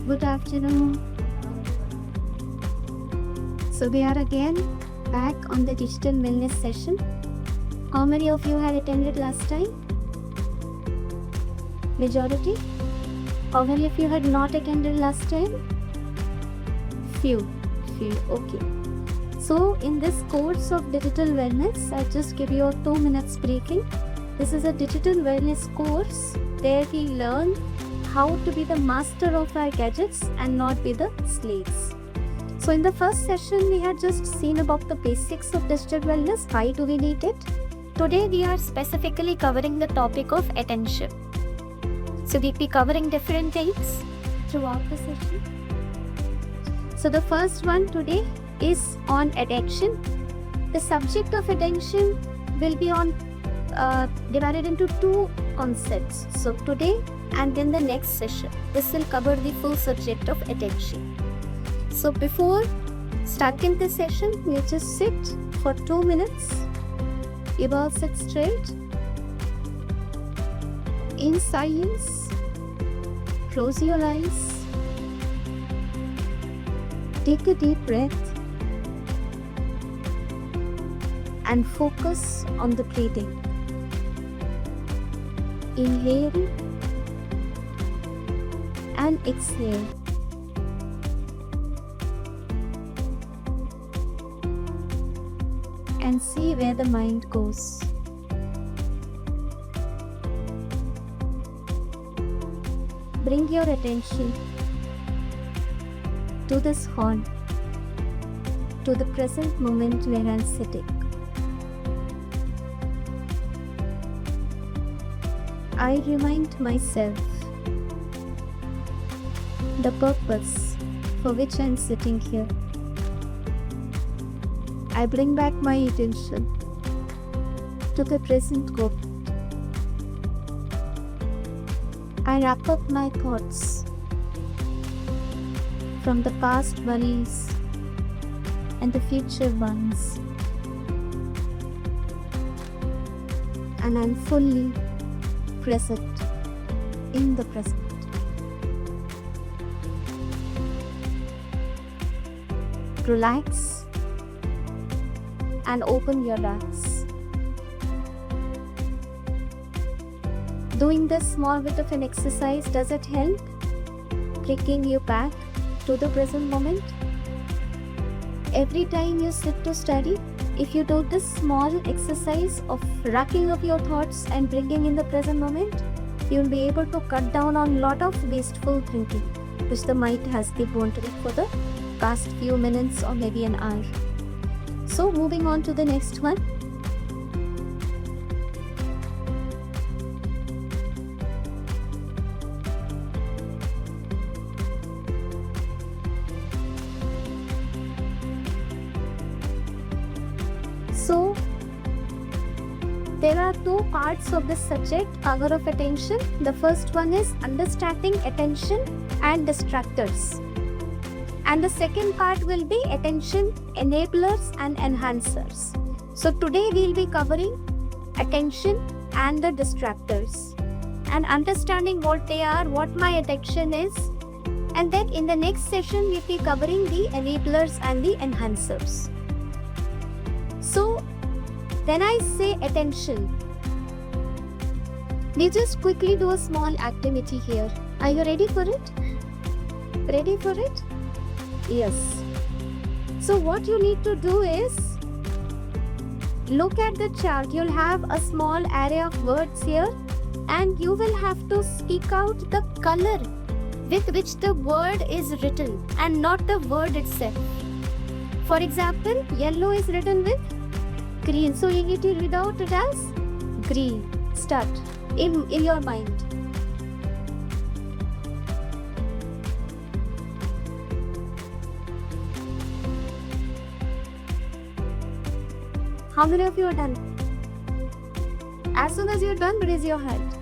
Good afternoon. So we are again back on the digital wellness session. How many of you had attended last time? Majority? How many of you had not attended last time? Few. Okay. So in this course of digital wellness, I just give you a 2 minutes briefing. This is a digital wellness course where we learn how to be the master of our gadgets and not be the slaves. So in the first session, we had just seen about the basics of digital wellness. Why do we need it? Today we are specifically covering the topic of attention. So we'll be covering different things throughout the session. So the first one today is on attention. The subject of attention will be divided into two concepts. So today and then the next session, this will cover the full subject of attention. So before starting this session, you just sit for 2 minutes. You all sit straight in silence. Close your eyes. Take a deep breath and focus on the breathing. Inhale and exhale. And see where the mind goes. Bring your attention to this horn, to the present moment where I'm sitting. I remind myself the purpose for which I'm sitting here. I bring back my attention to the present moment. I wrap up my thoughts from the past worries and the future ones, and I'm fully present in the present. Relax and open your eyes. Doing this small bit of an exercise, does it help? Bringing you back to the present moment. Every time you sit to study, if you do this small exercise of wrapping up your thoughts and bringing in the present moment, you'll be able to cut down on a lot of wasteful thinking, which the mind has been wondering for the past few minutes or maybe an hour. So moving on to the next one. So there are two parts of this subject, hour of attention. The first one is understanding attention and distractors. And the second part will be attention enablers and enhancers. So today we'll be covering attention and the distractors and understanding what they are, what my attention is. And then in the next session we'll be covering the enablers and the enhancers. So when I say attention, we just quickly do a small activity here. Are you ready for it? Ready for it? Yes. So what you need to do is look at the chart. You'll have a small array of words here and you will have to speak out the color with which the word is written and not the word itself. For example, yellow is written with green. So you need to read out it as green. Start in your mind. How many of you are done? As soon as you're done, raise your hand.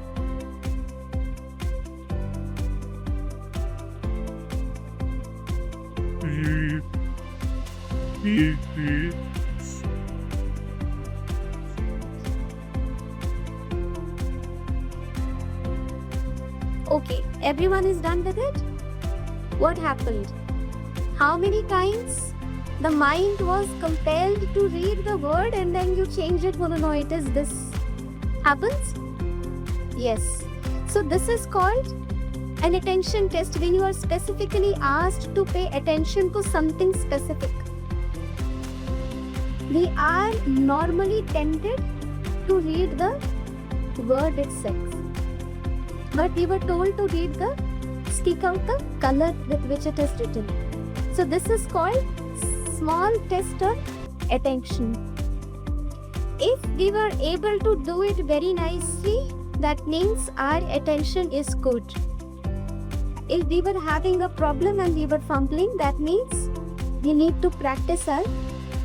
Okay, everyone is done with it? what happened? How many times the mind was compelled to read the word and then you change it, no, it is this. Happens? Yes. So this is called an attention test, when you are specifically asked to pay attention to something specific. We are normally tempted to read the word itself, but we were told to stick out the color with which it is written. So this is called small test of attention. If we were able to do it very nicely, that means our attention is good. If we were having a problem and we were fumbling, that means we need to practice our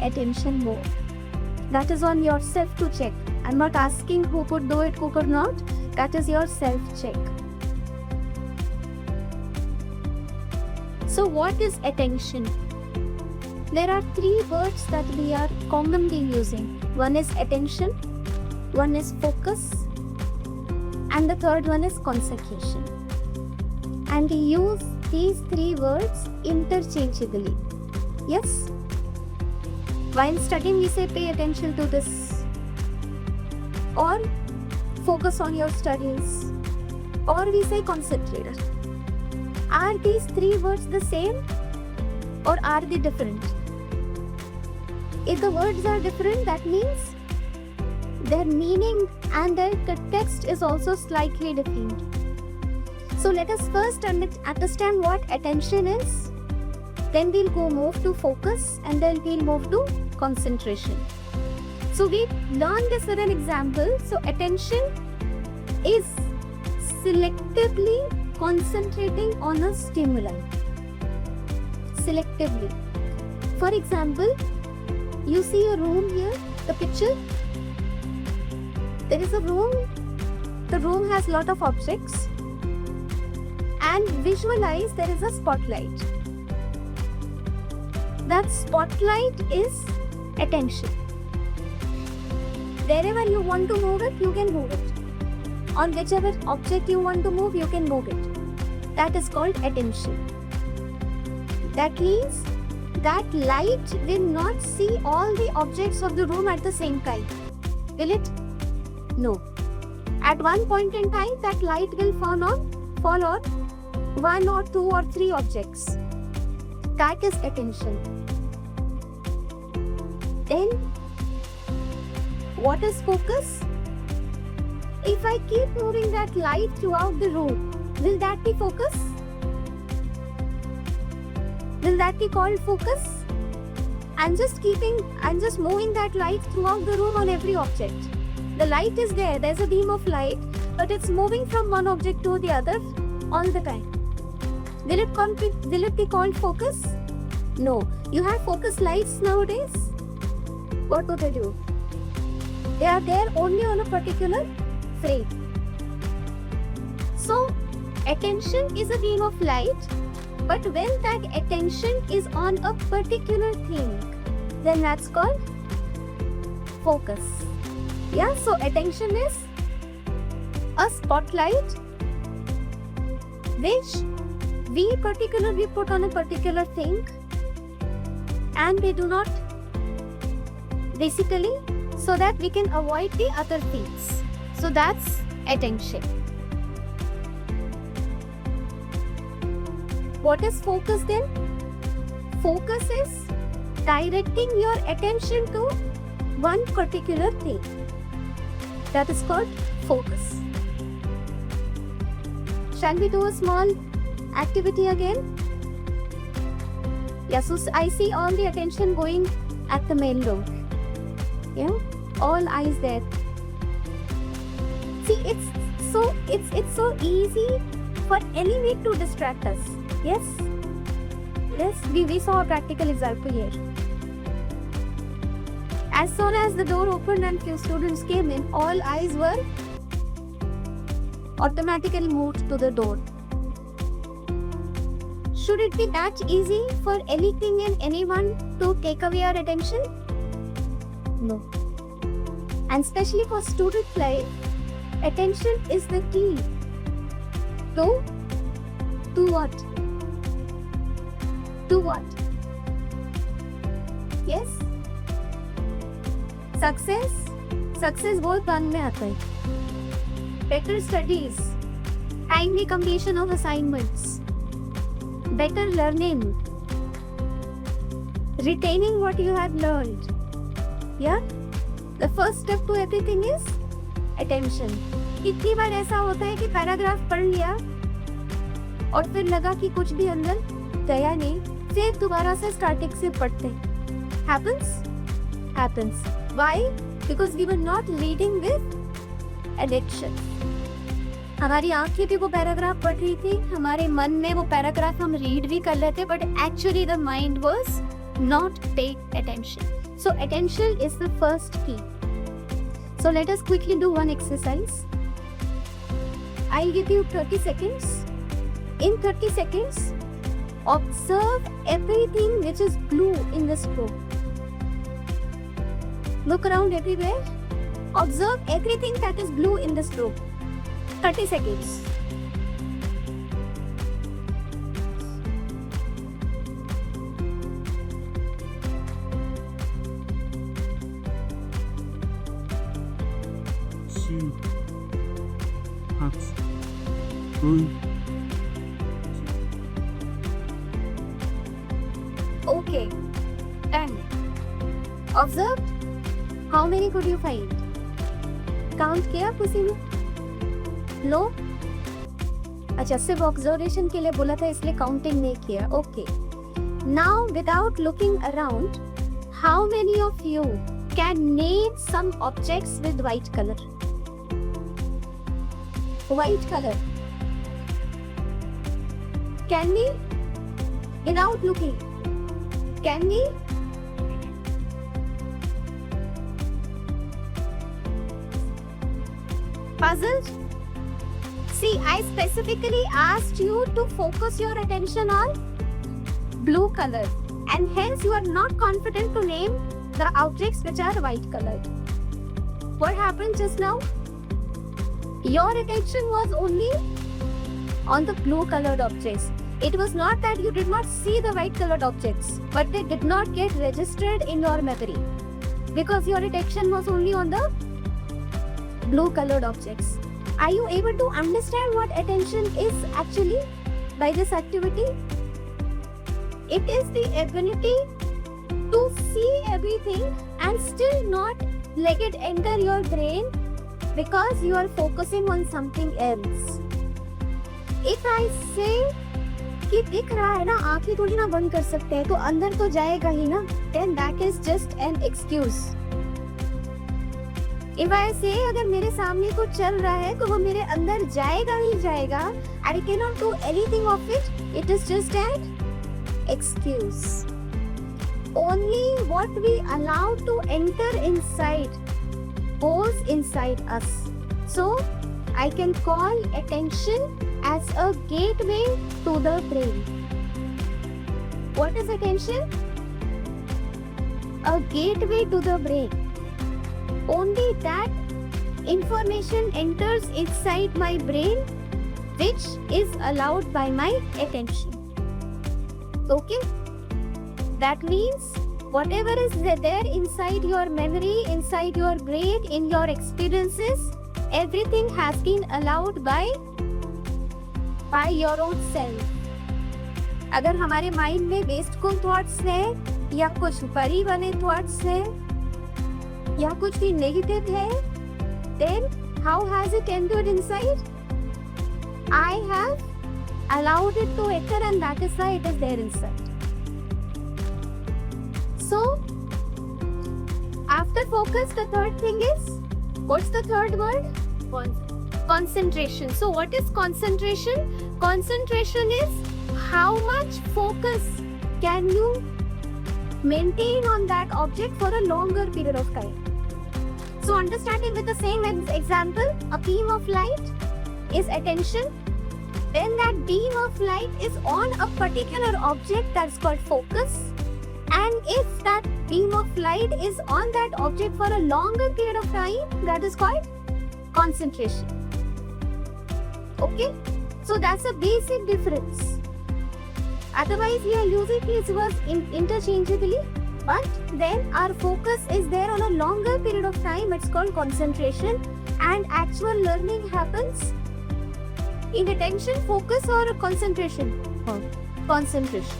attention more. That is on yourself to check. I'm not asking who could do it, who could not. That is your self-check. So what is attention? There are three words that we are commonly using. One is attention, one is focus, and the third one is concentration. And we use these three words interchangeably. Yes? While studying, we say pay attention to this, or focus on your studies, or we say concentrate. Are these three words the same, or are they different? If the words are different, that means their meaning and their context is also slightly different. So let us first understand what attention is, then we'll move to focus, and then we'll move to concentration. So we learned this with an example. So attention is selectively concentrating on a stimuli. Selectively. For example, you see a room here, the picture. There is a room. The room has lot of objects. And visualize there is a spotlight. That spotlight is attention. Wherever you want to move it, you can move it. On whichever object you want to move, you can move it. That is called attention. That means that light will not see all the objects of the room at the same time. Will it? No. At one point in time, that light will fall on one or two or three objects. That is attention. Then, what is focus? If I keep moving that light throughout the room, will that be focus? Will that be called focus? I'm just moving that light throughout the room on every object. The light is there's a beam of light, but it's moving from one object to the other all the time. Will it be called focus? No. You have focus lights nowadays. What do they do? They are there only on a particular frame. So, attention is a beam of light, but when that attention is on a particular thing, then that's called focus. Yeah, so attention is a spotlight which we particularly put on a particular thing, and we do not basically, so that we can avoid the other things. So that's attention. What is focus then? Focus is directing your attention to one particular thing. That is called focus. Shall we do a small activity again? Yeah, so I see all the attention going at the main door. Yeah, all eyes there. See, it's so easy for any way to distract us. Yes, we saw a practical example here. As soon as the door opened and few students came in, all eyes were automatically moved to the door. Should it be that easy for anything and anyone to take away our attention? No. And especially for student life, attention is the key to what? To what? Yes? Success? Success बहुत काम में आता है. Better studies, timely completion of assignments, better learning, retaining what you have learned. Yeah? The first step to everything is attention. कितनी बार ऐसा होता है कि पैराग्राफ पढ़ लिया और फिर लगा कि कुछ भी अंदर गया नहीं, फिर दोबारा से स्टार्टिंग से पढ़ते हैं. Happens. Why? Because we were not leading with attention. हमारी आंखें भी वो पैराग्राफ पढ़ रही थी, हमारे मन में वो पैराग्राफ हम रीड भी कर लेते, but actually the mind was not paying attention. So attention is the first key. So let us quickly do one exercise. I'll give you 30 seconds. In 30 seconds, observe everything which is blue in this room. Look around everywhere. Observe everything that is blue in this room. 30 seconds. See, hot, blue. Okay. Done. Observed. How many could you find? Count किया किसी ने? No? अच्छा, सिर्फ observation के लिए बोला था इसलिए काउंटिंग नहीं किया. Okay. Now without looking around, how many of you can name some objects with white color? White color. Can we? Without looking. Can we? Puzzled? See, I specifically asked you to focus your attention on blue color, and hence you are not confident to name the objects which are white colored. What happened just now? Your attention was only on the blue colored objects. It was not that you did not see the white colored objects, but they did not get registered in your memory because your attention was only on the blue colored objects. Are you able to understand what attention is actually by this activity? It is the ability to see everything and still not let it enter your brain because you are focusing on something else. If I say कि दिख रहा है ना, आंखें थोड़ी ना बंद कर सकते हैं, तो अंदर तो जाएगा ही ना, then that is just an excuse. If I say अगर मेरे सामने कुछ चल रहा है तो वो मेरे अंदर जाएगा ही जाएगा, I cannot do anything of it, it is just an excuse. Only what we allow to enter inside goes inside us. So I can call attention as a gateway to the brain. What is attention? A gateway to the brain. Only that information enters inside my brain which is allowed by my attention. Okay? That means whatever is there inside your memory, inside your brain, in your experiences, everything has been allowed by your own self. अगर हमारे mind में wasteful thoughts है या कुछ परी बने thoughts है या कुछ भी नेगेटिव है, then how has it entered inside? I have allowed it to enter and that is why it is there inside. So after focus, the third thing is, what's the third word? Concentration. So what is concentration? Concentration is how much focus can you maintain on that object for a longer period of time. So understanding with the same example, a beam of light is attention. Then that beam of light is on a particular object that's called focus. And if that beam of light is on that object for a longer period of time, that is called concentration. Okay? So that's a basic difference. Otherwise, we are using these words interchangeably. But then our focus is there on a longer period of time. It's called concentration. And actual learning happens in attention, focus, or concentration? Concentration.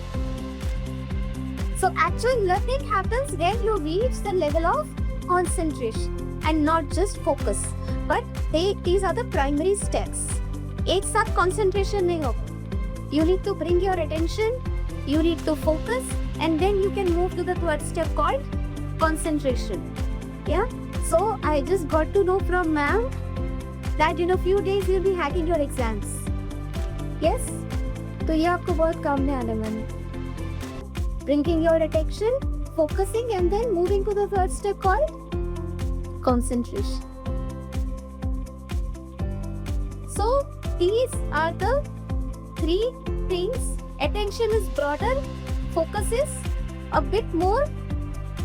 So actual learning happens when you reach the level of concentration and not just focus. But these are the primary steps. एक साथ concentration नहीं होगा. You need to bring your attention, you need to focus, and then you can move to the third step called concentration. Yeah. So I just got to know from ma'am that in a few days you'll be hacking your exams. Yes. तो ये आपको बहुत काम में आने वाला है. Bringing your attention, focusing, and then moving to the third step called concentration. So these are the three things. Attention is broader, focus is a bit more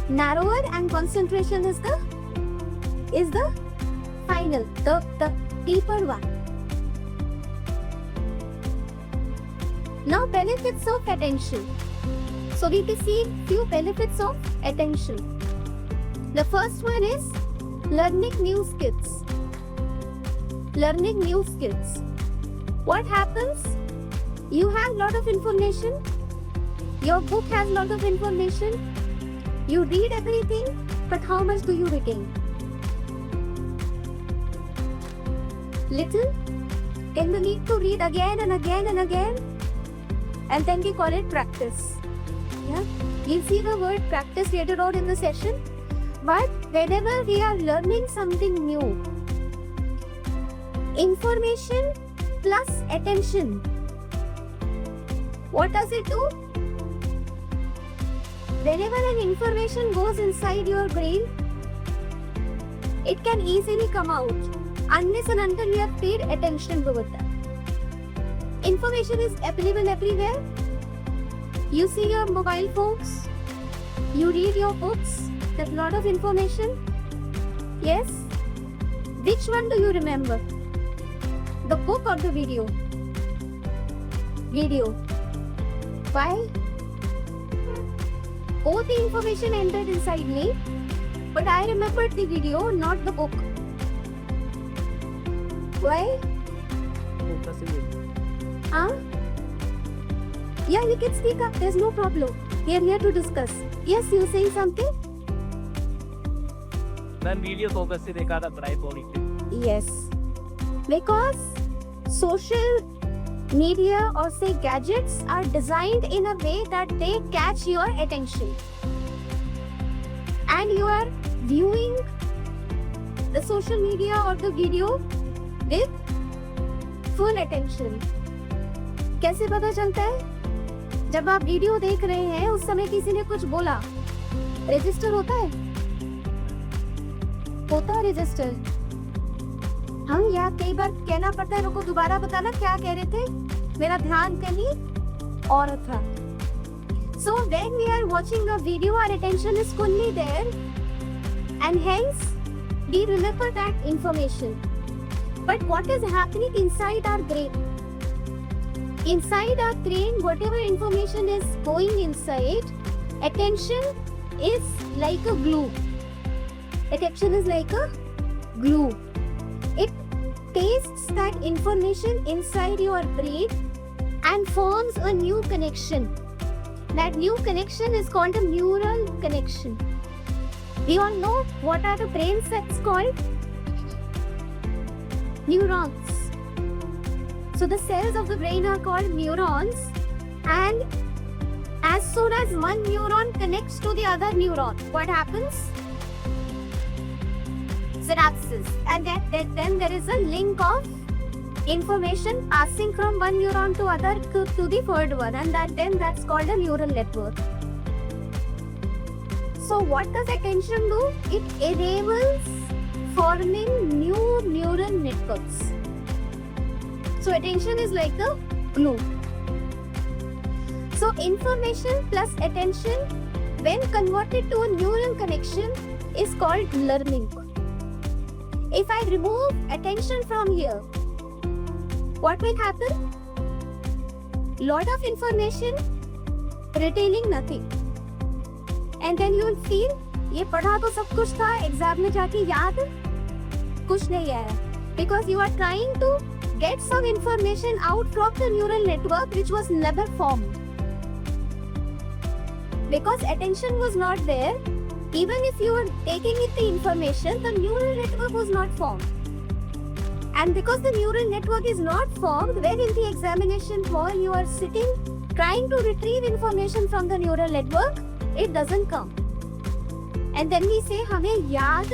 narrower, and concentration is the final, the deeper one. Now, benefits of attention. So we can see few benefits of attention. The first one is learning new skills. Learning new skills. What happens? You have lot of information. Your book has lot of information. You read everything, but how much do you retain? Little. Then you need to read again and again and again, and then we call it practice. Yeah, you'll see the word practice later on in the session. But whenever we are learning something new, information plus attention, what does it do? Whenever an information goes inside your brain, it can easily come out unless and until you have paid attention to it. Information is available everywhere. You see your mobile phones, you read your books, there's a lot of information. Yes? Which one do you remember? The book or the video? Video. Why? Both the information entered inside me, but I remembered the video, not the book. Why? Huh? Yeah, you can speak up. There's no problem. We are here to discuss. Yes, you saying something? Ma'am video focus से देखा था पढ़ाई पूरी की. Yes. Because social media or say gadgets are designed in a way that they catch your attention. And you are viewing the social media or the video with full attention. कैसे पता चलता है? जब आप वीडियो देख रहे हैं उस समय किसी ने कुछ बोला, रजिस्टर होता है? होता है रजिस्टर. हम या कई बार कहना पड़ता है, रुको दोबारा बताना क्या कह रहे थे, मेरा ध्यान कहीं और था. So when we are watching a video, our attention is fully there, and hence we remember that information. But what is happening inside our brain? Inside our brain, whatever information is going inside, attention is like a glue. Attention is like a glue. It pastes that information inside your brain and forms a new connection. That new connection is called a neural connection. We all know what are the brain cells called? Neurons. So the cells of the brain are called neurons, and as soon as one neuron connects to the other neuron, what happens? Synapses. And then there is a link of information passing from one neuron to other to the third one, and that's called a neural network. So what does attention do? It enables forming new neural networks. So attention is like the glue. So information plus attention, when converted to a neural connection, is called learning. If I remove attention from here, what will happen? Lot of information retaining nothing. And then you will feel ये पढ़ा तो सब कुछ था, exam में जाके याद कुछ नहीं आया. Because you are trying to get some information out from the neural network which was never formed. Because attention was not there, even if you were taking in the information, the neural network was not formed. And because the neural network is not formed, when in the examination hall you are sitting trying to retrieve information from the neural network, it doesn't come. And then we say हमें याद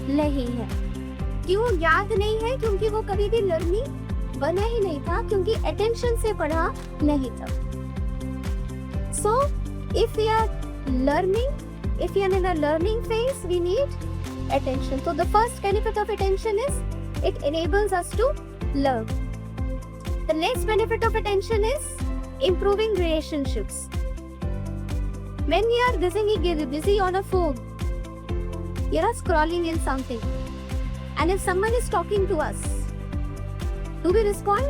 नहीं है. क्यों याद नहीं है? क्योंकि वो कभी भी लर्निंग बना ही नहीं था, क्योंकि अटेंशन से पढ़ा नहीं था. So if we are learning, if we are in a learning phase, we need attention. So the first benefit of attention is it enables us to learn. The next benefit of attention is improving relationships. When we are busy on a phone, you are scrolling in something, and if someone is talking to us, do we respond?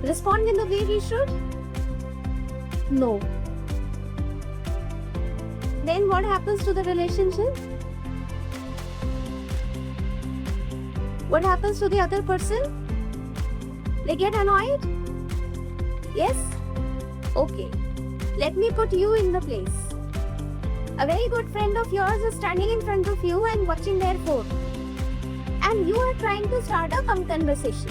Respond in the way we should? No. Then what happens to the relationship? What happens to the other person? They get annoyed? Yes? Okay. Let me put you in the place. A very good friend of yours is standing in front of you and watching their phone. And you are trying to start a conversation.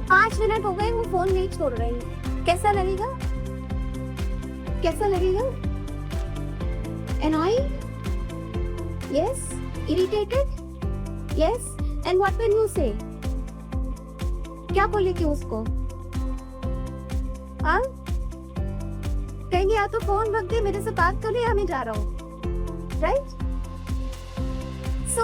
5 minute हो गए वो phone नहीं छोड़ रही. कैसा लगेगा? कैसा लगेगा? Annoying? Yes? Irritated? Yes? And what will you say? क्या बोलेगी उसको? हाँ? कहेंगे या तो फोन रख दे, मेरे से बात कर ले, या मैं जा रहा हूँ. Right? So,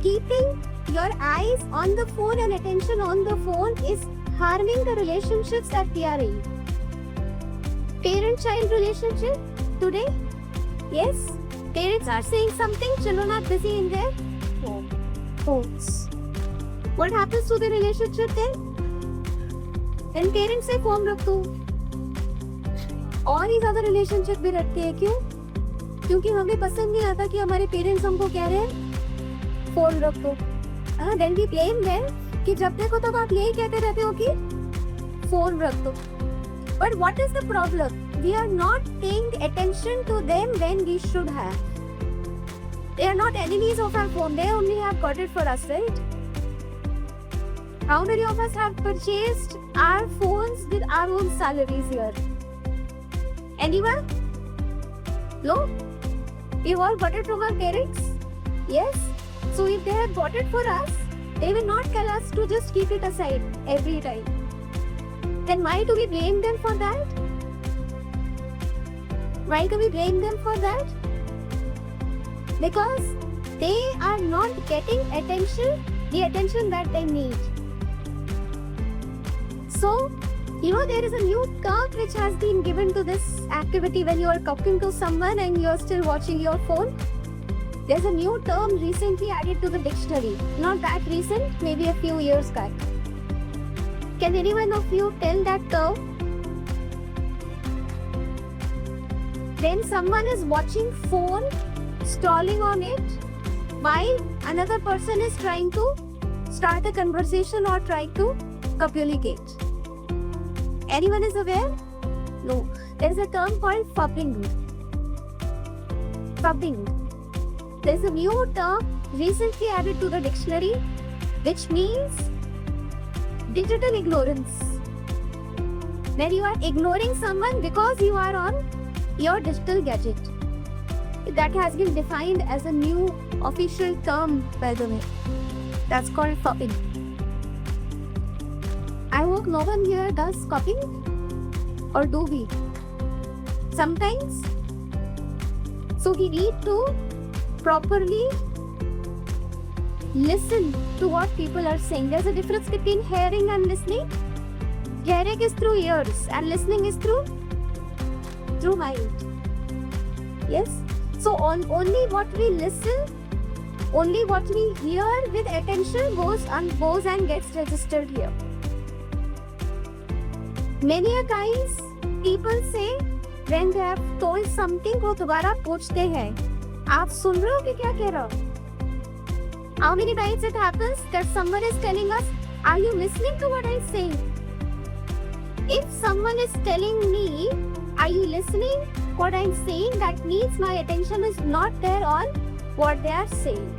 keeping your eyes on the phone and attention on the phone is harming the relationships that we are in. Parent-child relationship today? Yes? Parents are saying something, children are busy in their phones. What happens to the relationship then? Then parents say phone रख दो. और ही ज्यादा relationship भी रखते हैं. क्यों? क्योंकि हमें पसंद नहीं आता कि हमारे पेरेंट्स हमको कह रहे हैं फोन रख दो. Then we blame them कि जब देखो तब आप यही कहते रहते हो कि फोन रख दो. But what is the problem? We are not paying attention to them when we should have. They are not enemies of our phone. They only have got it for us, right? How many of us have purchased our phones with our own salaries here? Anyone? No? We all got it from our parents? Yes? So if they have bought it for us, they will not tell us to just keep it aside every time. Then why do we blame them for that? Why do we blame them for that? Because they are not getting attention, the attention that they need. So, there is a new term which has been given to this activity when you are talking to someone and you are still watching your phone. There's a new term recently added to the dictionary. Not that recent, maybe a few years back. Can anyone of you tell that term? When someone is watching phone, stalling on it, while another person is trying to start a conversation or try to communicate. Anyone is aware? No. There is a term called fubbing. Fubbing. There is a new term recently added to the dictionary which means digital ignorance. When you are ignoring someone because you are on your digital gadget. That has been defined as a new official term, by the way. That's called fubbing. I hope no one here does copying, or do we? Sometimes. So we need to properly listen to what people are saying. There's a difference between hearing and listening. Hearing is through ears and listening is through mind. Yes? So only what we listen, only what we hear with attention goes and gets registered here. Many a times people say when they have told something वो दोबारा पूछते हैं आप सुन रहे हो कि क्या कह रहा हो? How many times it happens that someone is telling us, are you listening to what I'm saying? If someone is telling me, are you listening what I'm saying, that means my attention is not there on what they are saying.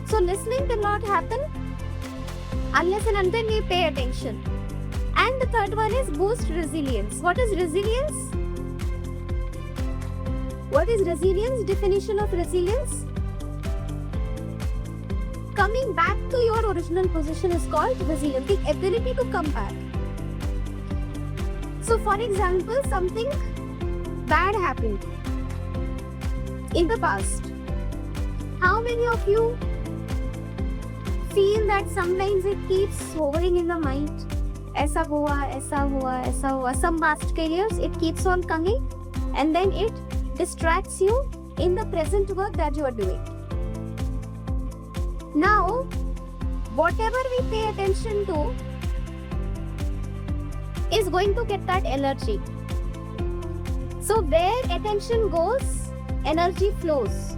So listening cannot happen unless and until we pay attention. And the third one is boost resilience. What is resilience? What is resilience? Definition of resilience. Coming back to your original position is called resilience, the ability to come back. So for example, something bad happened in the past. How many of you feel that sometimes it keeps hovering in the mind? ऐसा हुआ, ऐसा हुआ, ऐसा हुआ. Some past failures, it keeps on coming and then it distracts you in the present work that you are doing. Now, whatever we pay attention to is going to get that energy. So where attention goes, energy flows.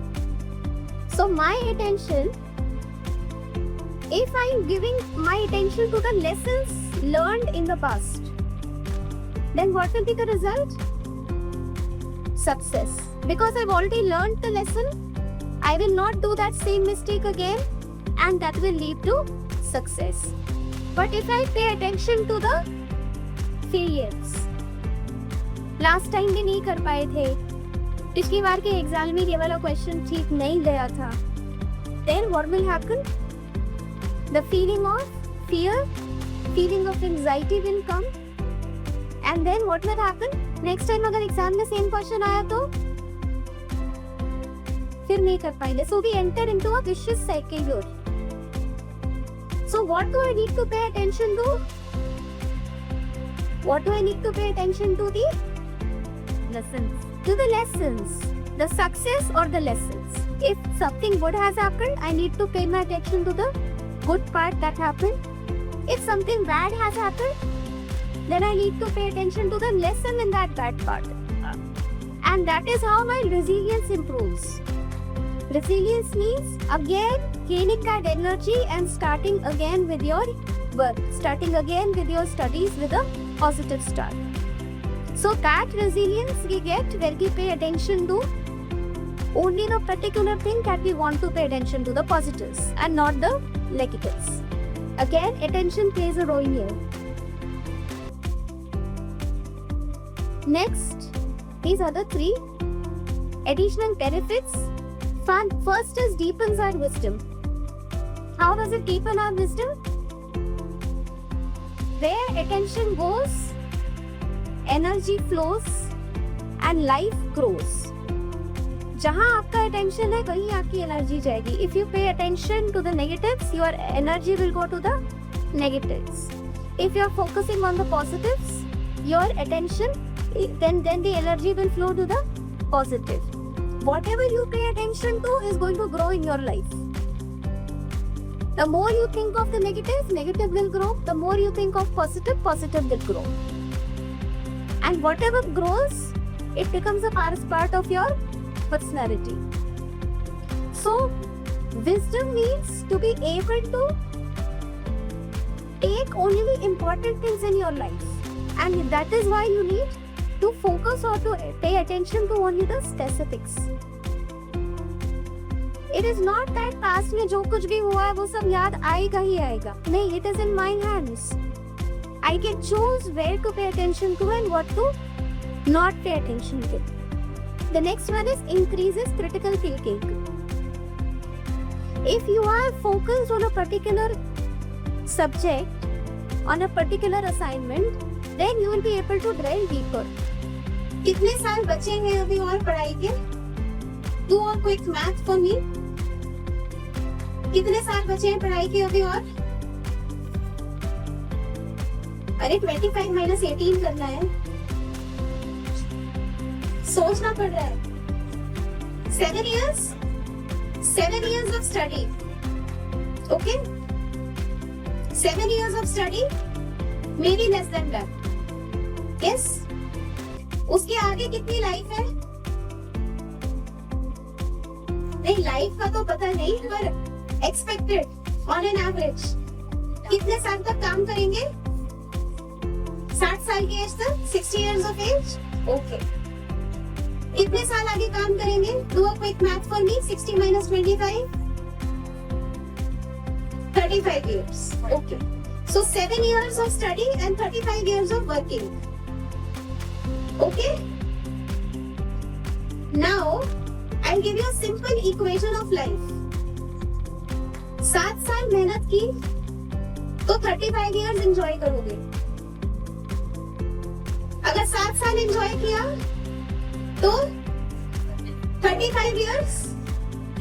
So my attention, if I am giving my attention to the lessons learned in the past, then what will be the result? Success. Because I've already learned the lesson, I will not do that same mistake again, and that will lead to success. But if I pay attention to the failures, last time भी नहीं कर पाए थे, पिछली बार के exam में ये वाला क्वेश्चन ठीक नहीं गया था, then what will happen? The feeling of fear, feeling of anxiety will come, and then what will happen? Next time अगर एग्जाम में सेम क्वेश्चन आया तो फिर नहीं कर पाएंगे. So we enter into a vicious cycle here. So what do I need to pay attention to? What do I need to pay attention to? The lessons. To the lessons. The success or the lessons. If something good has happened, I need to pay my attention to the good part that happened. If something bad has happened, then I need to pay attention to the lesson in that bad part. And that is how my resilience improves. Resilience means again gaining that energy and starting again with your work, starting again with your studies with a positive start. So that resilience we get when we pay attention to only the particular thing that we want to pay attention to, the positives and not the negatives. Again, attention plays a role here. Next, these are the three additional benefits. First is deepens our wisdom. How does it deepen our wisdom? Where attention goes, energy flows and life grows. जहाँ आपका attention है वहीं आपकी energy जाएगी. If you pay attention to the negatives, your energy will go to the negatives. If you are focusing on the positives, your attention, then the energy will flow to the positive. Whatever you pay attention to is going to grow in your life. The more you think of the negative, negative will grow. The more you think of positive, positive will grow. And whatever grows, it becomes a part of your personality. So, wisdom means to be able to take only the important things in your life. And that is why you need to focus or to pay attention to only the specifics. It is not that past में जो कुछ भी हुआ है वो सब याद आएगा ही आएगा. नहीं, it is in my hands. I can choose where to pay attention to and what to not pay attention to. The next one is increases critical thinking. If you are focused on a particular subject, on a particular assignment, then you will be able to drive deeper. कितने साल बचे हैं अभी और पढ़ाई के? Do a quick math for me. कितने साल बचे हैं पढ़ाई के अभी और? अरे 25 minus 18 करना है. सोचना पड़ रहा है. 7 years. 7 years of study. Okay? 7 years of study. Maybe less than that. Yes, उसके आगे कितनी लाइफ है? नहीं, लाइफ का तो पता नहीं, पर एक्सपेक्टेड ऑन एन एवरेज कितने साल तक काम करेंगे? 60 साल की एज तक, 60 years of age, ओके। कितने साल आगे काम करेंगे? Do a quick math for me, 60 minus 25, 35 years, okay. So 7 years of study and 35 years of working, okay. Now I'll give you a simple equation of life. 7 साल मेहनत की तो 35 years enjoy करोगे। अगर 7 साल enjoy किया तो 35 years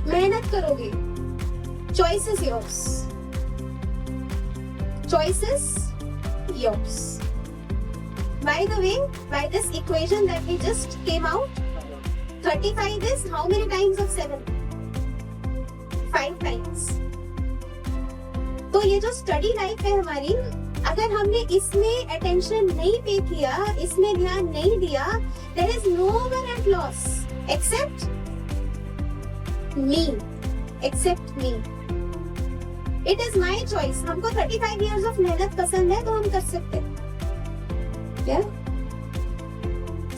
मेहनत करोगे। Choice is yours. Choice is yours. By the way, by this equation that we just came out, 35 is how many times of 7? 5 times. तो ये जो स्टडी लाइफ है हमारी, अगर हमने इसमें अटेंशन नहीं पे किया, इसमें ध्यान नहीं दिया, there is no one at loss except me, except me. It is my choice. हमको 35 years of मेहनत पसंद है तो हम कर सकते हैं, yeah?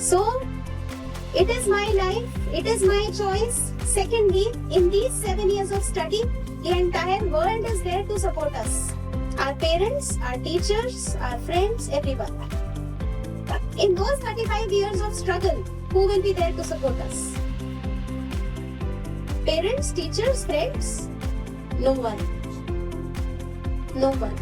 So it is my life, it is my choice. Secondly, in these 7 years of study, the entire world is there to support us. Our parents, our teachers, our friends, everyone. In those 35 years of struggle, who will be there to support us? Parents, teachers, friends? No one. No one.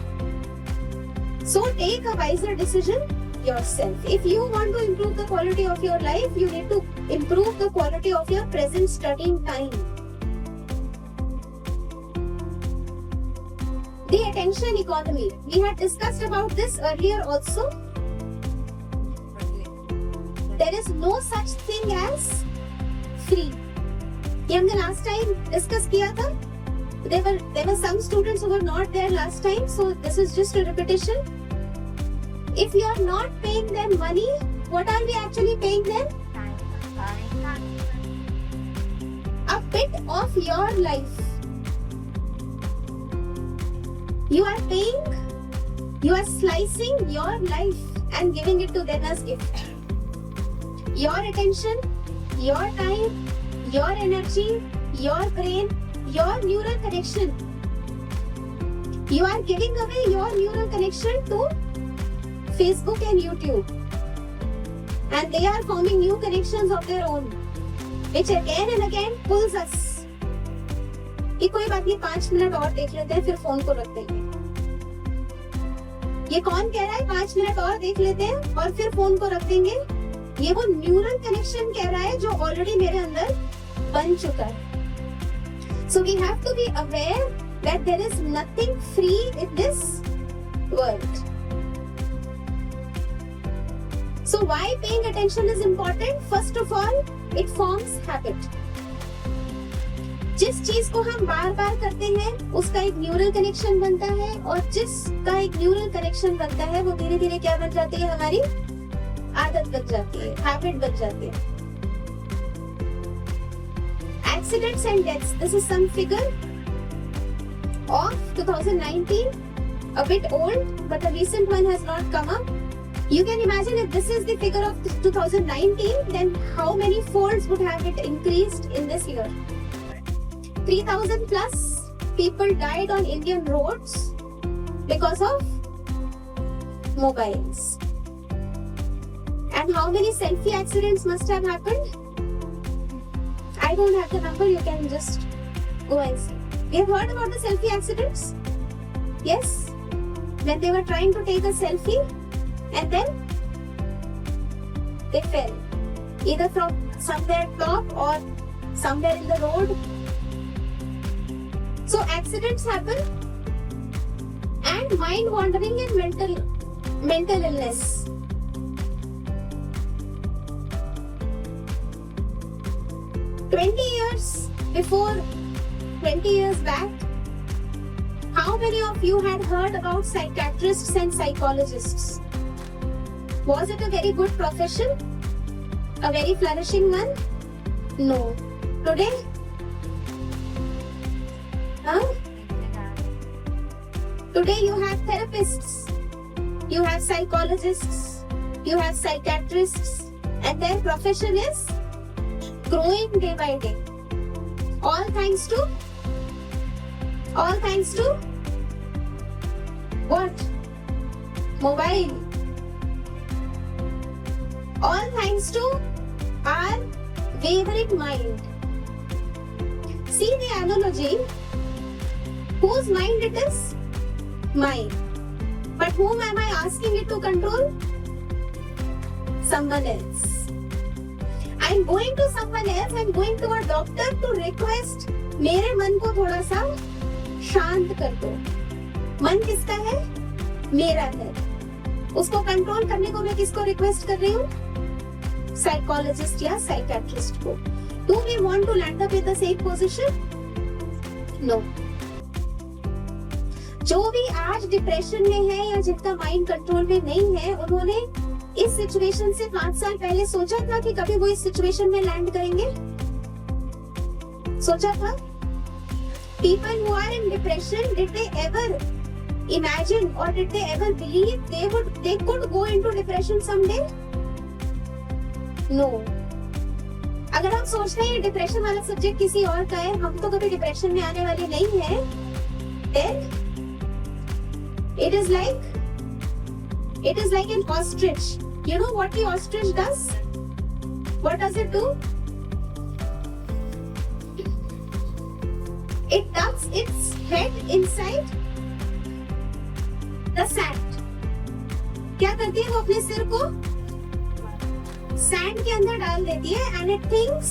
So take a wiser decision yourself. If you want to improve the quality of your life, you need to improve the quality of your present studying time. The attention economy. We had discussed about this earlier also. There is no such thing as free. ये हमने last time discuss किया था. There were some students who were not there last time, so this is just a repetition. If you are not paying them money, what are we actually paying them? A bit of your life. You are paying, you are slicing your life and giving it to them as gift. Your attention, your time, your energy, your brain, your neural connection. You are giving away your neural connection to Facebook and YouTube, and they are forming new connections of their own, which again and again pulls us. कि कोई बात नहीं, 5 minute और देख लेते हैं, फिर phone को रख देंगे। ये कौन कह रहा है 5 मिनट और देख लेते हैं और फिर फोन को रख देंगे? ये वो न्यूरल कनेक्शन कह रहा है जो ऑलरेडी मेरे अंदर बन चुका है। So we have to be aware that there is nothing free in this world. So why paying attention is important? First of all, it forms habit. जिस चीज को हम बार बार करते हैं उसका एक न्यूरल कनेक्शन बनता है, और जिसका एक न्यूरल कनेक्शन बनता है वो धीरे धीरे क्या बन जाती है? हमारी आदत बन जाती है, हैबिट बन जाती है। Accidents and deaths. This is some figure of 2019, a bit old, but a recent one has not come up. You can imagine if this is the figure of 2019, then how many folds would have it increased in this year? 3,000 plus people died on Indian roads because of mobiles. And how many selfie accidents must have happened? I don't have the number, you can just go and see. We have heard about the selfie accidents? Yes? When they were trying to take a selfie and then they fell. Either from somewhere top or somewhere in the road. So accidents happen, and mind wandering and mental illness. Before 20 years back, how many of you had heard about psychiatrists and psychologists? Was it a very good profession? A very flourishing one? No. Today? Huh? Today you have therapists, you have psychologists, you have psychiatrists, and their profession is growing day by day. All thanks to what? Mobile. All thanks to our wavering mind. See the analogy. Whose mind it is? Mine. But whom am I asking it to control? Someone else. I'm going to someone else. I'm going to a doctor to request मेरे मन को थोड़ा सा शांत कर दो. मन किसका है? मेरा है. उसको कंट्रोल करने को मैं किसको रिक्वेस्ट कर रही हूँ? साइकोलॉजिस्ट या साइकियाट्रिस्ट को. Do we want to land up in the same position? No. जो भी आज डिप्रेशन में है या जिनका माइंड कंट्रोल में नहीं है, उन्होंने इस सिचुएशन से 5 साल पहले सोचा था कि कभी वो इस सिचुएशन में लैंड करेंगे? सोचा था? People who are in depression, did they ever imagine or did they ever believe they could go into depression someday? No. अगर हम सोचते हैं डिप्रेशन वाला सब्जेक्ट किसी और का है, हम तो कभी डिप्रेशन में आने वाले नहीं हैं, then it is like an ostrich. You know what the ostrich does? What does it do? It ducks its head inside the sand. क्या करती है वो अपने सिर को सैंड के अंदर डाल देती है and it thinks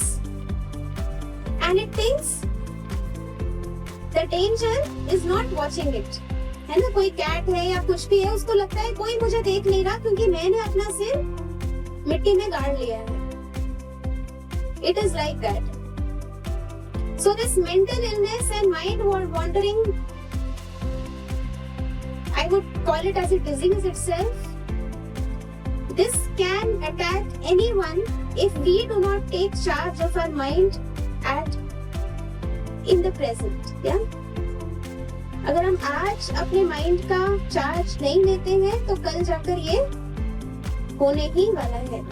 the danger is not watching it. है ना, कोई कैट है या कुछ भी है, उसको लगता है कोई मुझे देख नहीं रहा क्योंकि मैंने अपना सिर मिट्टी में गाड़ लिया है. It is like that. So this mental illness and mind wandering, I would call it as a disease itself. This can attack anyone if we do not take charge of our mind in the present. Yeah. अगर हम आज अपने mind का charge नहीं लेते हैं तो कल जाकर ये होने ही वाला है.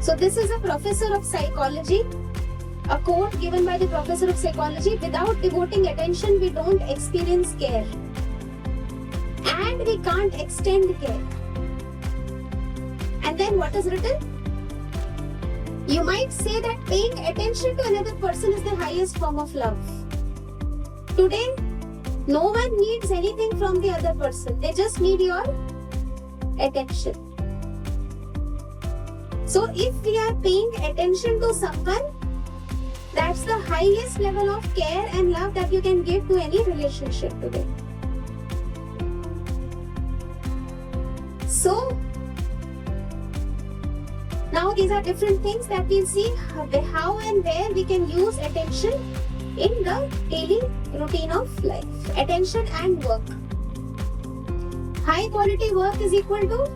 So this is a professor of psychology, a quote given by the professor of psychology: without devoting attention we don't experience care and we can't extend care. And then what is written? You might say that paying attention to another person is the highest form of love. Today, no one needs anything from the other person. They just need your attention. So if we are paying attention to someone, that's the highest level of care and love that you can give to any relationship today. So, now these are different things that we'll see how and where we can use attention in the daily routine of life. Attention and work. High quality work is equal to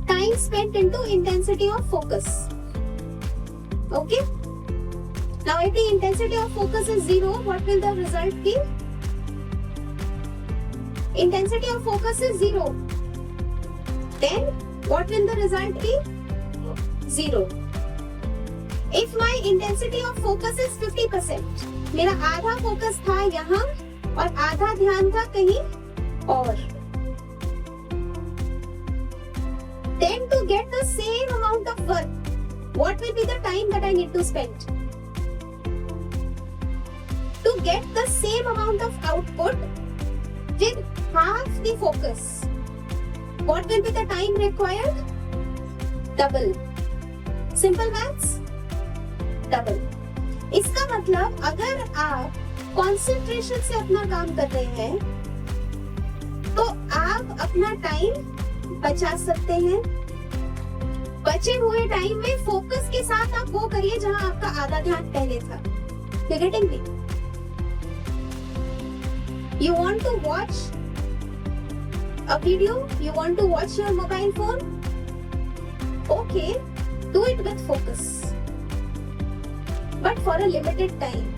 time spent into intensity of focus. Okay? Now if the intensity of focus is 0, what will the result be? Intensity of focus is 0. Then what will the result be? 0. If my intensity of focus is 50%, मेरा आधा focus था यहाँ और आधा ध्यान था कहीं और. Then to get the same amount of work, what will be the time that I need to spend? To get the same amount of output with half the focus, what will be the time required? Double. Simple maths? Double. इसका मतलब अगर आप concentration से अपना काम कर रहे हैं तो आप अपना टाइम बचा सकते हैं. बचे हुए टाइम में फोकस के साथ आप वो करिए जहां आपका आधा ध्यान पहले था. You're getting me? You want to watch a video? You want to watch your mobile phone? Okay, do it with focus, but for a limited time.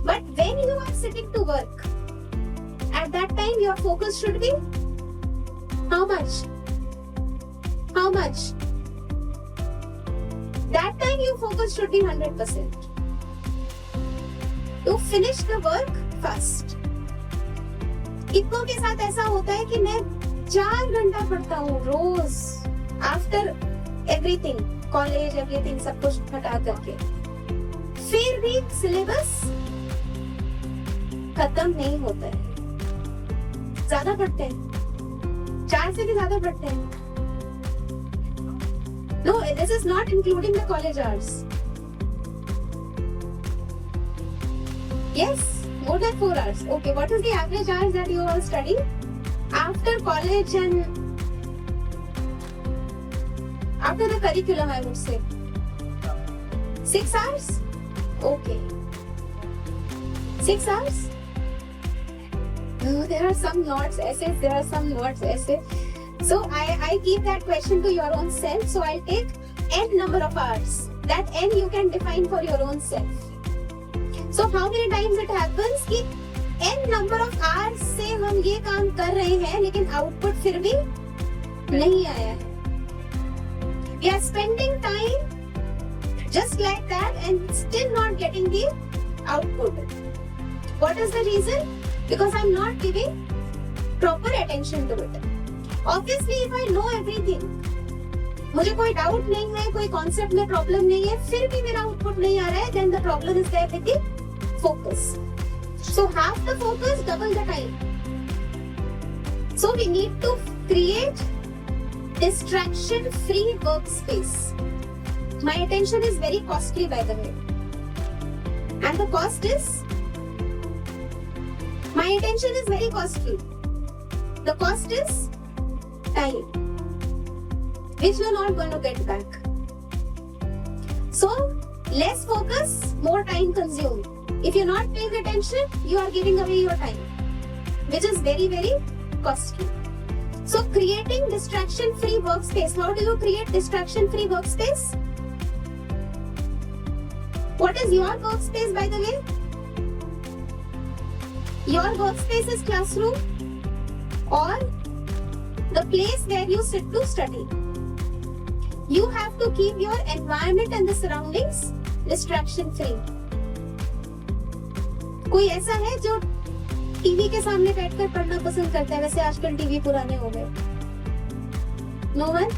But when you are sitting to work, at that time your focus should be how much? How much? That time your focus should be 100%. To finish the work fast. कितनों के साथ ऐसा होता है कि मैं 4 घंटा पढ़ता हूँ रोज, आफ्टर एवरीथिंग, कॉलेज एवरीथिंग सब कुछ हटा करके, फिर भी सिलेबस खत्म नहीं होता है. ज्यादा पढ़ते हैं, 4 से भी ज्यादा पढ़ते हैं. No, this is not including the college hours. Yes, more than 4 hours. Okay, what is the average hours that you all study after college and after the curriculum, I would say? 6 hours? Okay. 6 hours? No, there are some notes, essays, there are some notes, essays. So I keep that question to your own self. So I'll take n number of hours. That n you can define for your own self. So how many times it happens कि n number of hours से हम ये काम कर रहे हैं लेकिन output फिर भी नहीं आया है. We are spending time just like that and still not getting the output. What is the reason? Because I'm not giving proper attention to it. Obviously, if I know everything, मुझे कोई doubt नहीं है, कोई concept में problem नहीं है, फिर भी मेरा आउटपुट नहीं आ रहा है, then the problem is there with the focus. So half the focus, double the time. So we need to create distraction-free workspace. My attention is very costly, by the way, and the cost is. My attention is very costly. The cost is time, which you're not going to get back. So, less focus, more time consumed. If you're not paying attention, you are giving away your time, which is very, very costly. So, creating distraction-free workspace. How do you create distraction-free workspace? What is your workspace, by the way? Your workspace is classroom or the place where you sit to study. You have to keep your environment and the surroundings distraction free. कोई ऐसा है जो TV के सामने बैठकर पढ़ना पसंद करता है? वैसे आजकल टीवी पुराने हो गए. No one?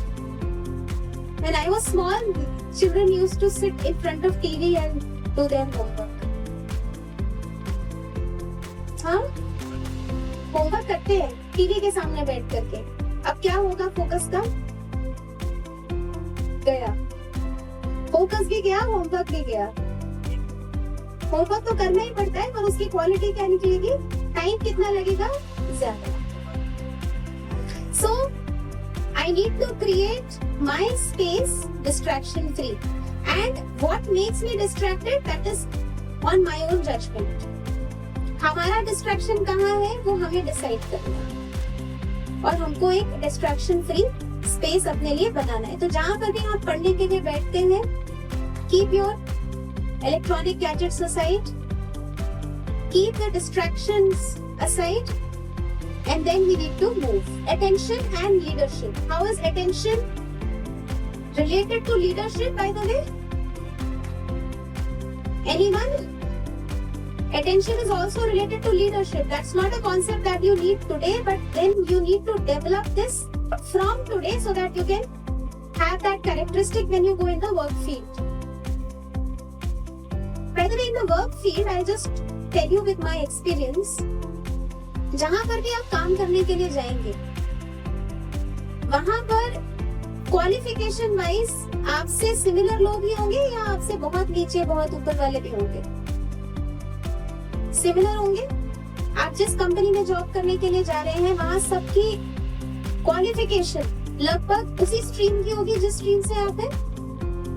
When I was small, children used to sit in front of TV and do their homework. हाँ? होमवर्क करते हैं टीवी के सामने बैठ करके. अब क्या होगा फोकस का? गया. फोकस भी गया, होमवर्क भी गया. होमवर्क तो करना ही पड़ता है, पर उसकी क्वालिटी क्या निकलेगी? टाइम कितना लगेगा? ज्यादा. So I need to create my space distraction free. And what makes me distracted? That is on my own judgment. हमारा डिस्ट्रैक्शन कहाँ है वो हमें डिसाइड करना है और हमको एक डिस्ट्रैक्शन फ्री स्पेस अपने लिए बनाना है. तो जहाँ पर भी आप पढ़ने के लिए बैठते हैं, keep your electronic gadgets aside, keep the distractions aside, and then we need to move. Attention and leadership. How is attention related to leadership, by the way? Anyone? Attention is also related to leadership. That's not a concept that you need today, but then you need to develop this from today so that you can have that characteristic when you go in the work field. By the way, in the work field, I just tell you with my experience, जहां पर भी आप काम करने के लिए जाएंगे, वहां पर क्वालिफिकेशन वाइज आपसे सिमिलर लोग ही होंगे या आपसे बहुत नीचे बहुत ऊपर वाले भी होंगे? सिमिलर होंगे. आप जिस कंपनी में जॉब करने के लिए जा रहे हैं, वहां सबकी क्वालिफिकेशन लगभग उसी स्ट्रीम की होगी जिस स्ट्रीम से आप हैं.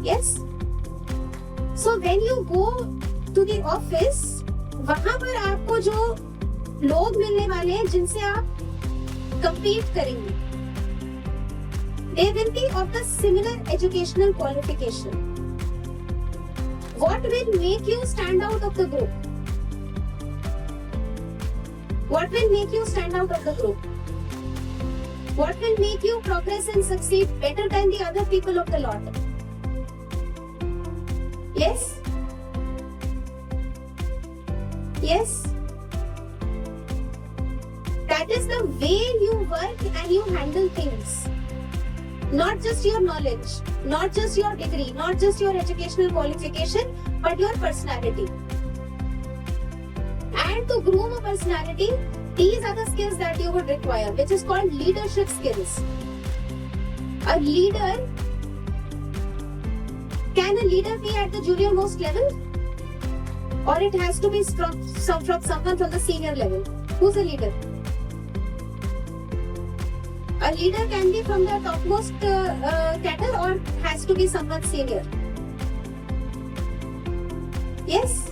Yes. So when you go to the office, वहां पर आपको जो लोग मिलने वाले हैं जिनसे आप compete करेंगे, they will be of the similar educational qualification. What will make you stand out of the group? What will make you stand out of the group? What will make you progress and succeed better than the other people of the lot? Yes? Yes? That is the way you work and you handle things. Not just your knowledge, not just your degree, not just your educational qualification, but your personality. And to groom a personality, these are the skills that you would require, which is called leadership skills. A leader, can a leader be at the junior most level? Or it has to be from someone from the senior level? Who's a leader? A leader can be from the topmost cadre or has to be someone senior? Yes?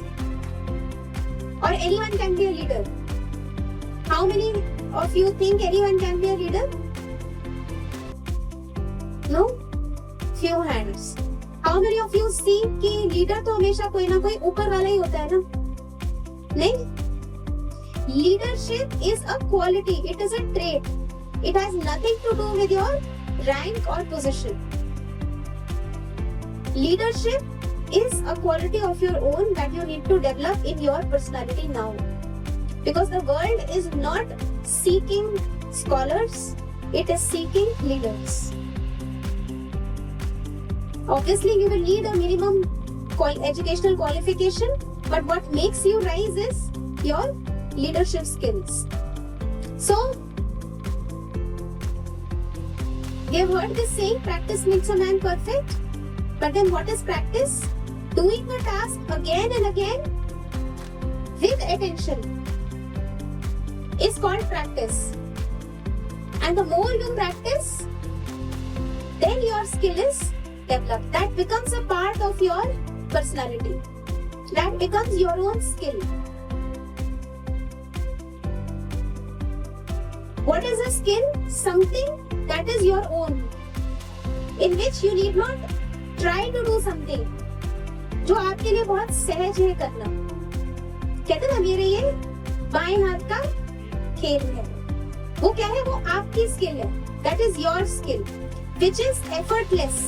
Or anyone can be a leader? How many of you think anyone can be a leader? No? Few hands. How many of you see कि leader तो हमेशा कोई ना कोई ऊपर वाला ही होता है ना? नहीं? Leadership is a quality. It is a trait. It has nothing to do with your rank or position. Leadership is a quality of your own that you need to develop in your personality now. Because the world is not seeking scholars, it is seeking leaders. Obviously, you will need a minimum educational qualification, but what makes you rise is your leadership skills. So, you have heard this saying, practice makes a man perfect. But then what is practice? Doing the task again and again with attention is called practice. And the more you practice, then your skill is developed. That becomes a part of your personality. That becomes your own skill. What is a skill? Something that is your own, in which you need not try to do something, जो आपके लिए बहुत सहज है करना. कहते ना मेरे ये बाएं हाथ का खेल है. वो क्या है? वो आपकी स्किल है. That is your skill, which is effortless.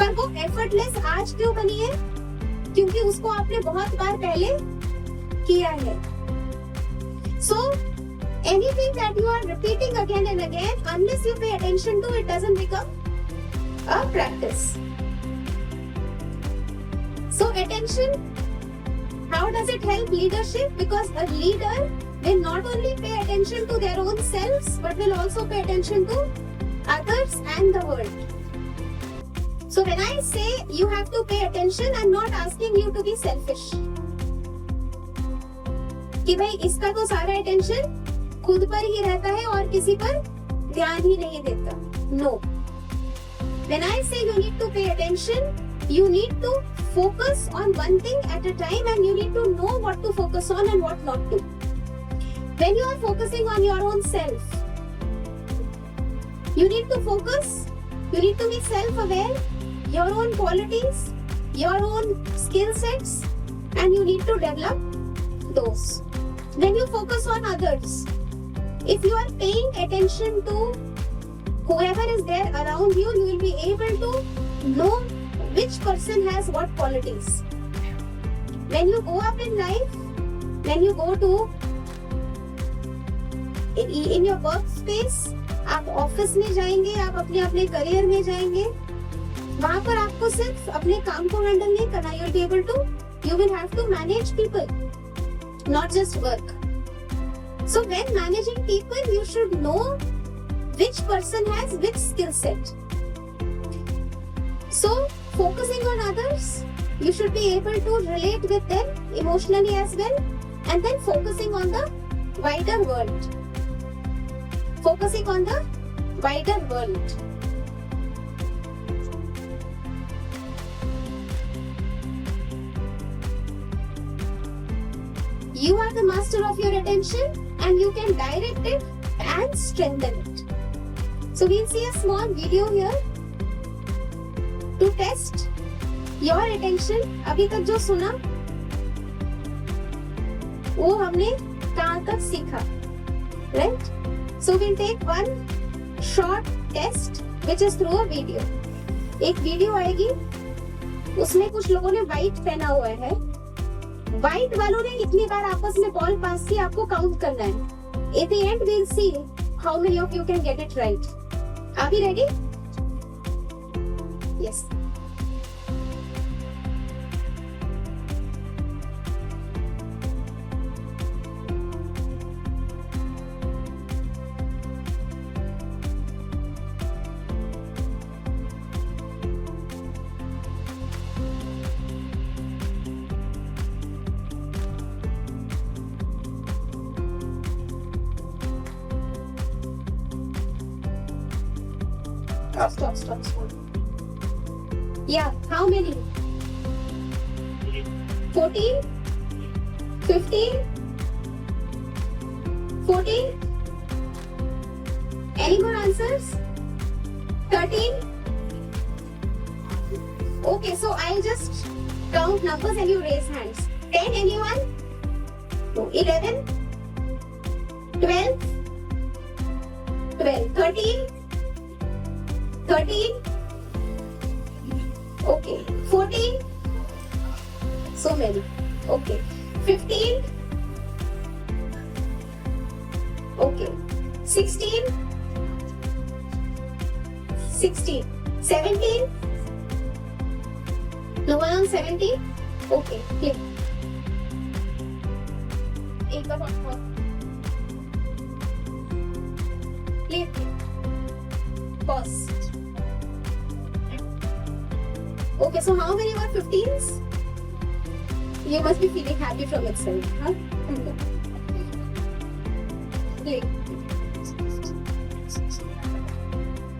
पर वो effortless आज क्यों बनी है? क्योंकि उसको आपने बहुत बार पहले किया है. So anything that you are repeating again and again, unless you pay attention to it, doesn't become a practice. So attention, how does it help leadership? Because a leader will not only pay attention to their own selves, but will also pay attention to others and the world. So when I say you have to pay attention, I'm not asking you to be selfish. कि भाई इसका तो सारा attention खुद पर ही रहता है और किसी पर ध्यान ही नहीं देता. No. When I say you need to pay attention, you need to focus on one thing at a time and you need to know what to focus on and what not to. When you are focusing on your own self, you need to focus, you need to be self-aware, your own qualities, your own skill sets, and you need to develop those. When you focus on others, if you are paying attention to whoever is there around you, you will be able to know which person has what qualities. When you go up in life, when you go to in your workspace, आप office में जाएंगे, आप अपने career में जाएंगे, वहां पर आपको सिर्फ अपने काम को हैंडल नहीं करना. You will have to manage people, not just work. So when managing people, you should know which person has which skill set. So focusing on others, you should be able to relate with them emotionally as well, and then focusing on the wider world. Focusing on the wider world. You are the master of your attention and you can direct it and strengthen it. So we'll see a small video here to test your attention. अभी तक जो सुना वो हमने कहाँ तक सीखा, right? So we'll take one short test which is through a video. एक वीडियो आएगी, उसमें कुछ लोगों ने व्हाइट पहना हुआ है. व्हाइट वालों ने कितनी बार आपस में बॉल पास की आपको काउंट करना है. At the end we'll see how many of you can get it right. Are we ready? Yes. Stop. Yeah, how many? 14? 15? 14? Any more answers? 13? Okay, so I'll just count numbers and you raise hands. 10, anyone? No. 11? 12? 13? 13? Okay. 14? So many. Okay. 15? Okay. 16? 17? No one on 17? Okay. Click. एक बार और. Click. Pause. Okay, so how many were 15s? You must be feeling happy from itself, huh? Play.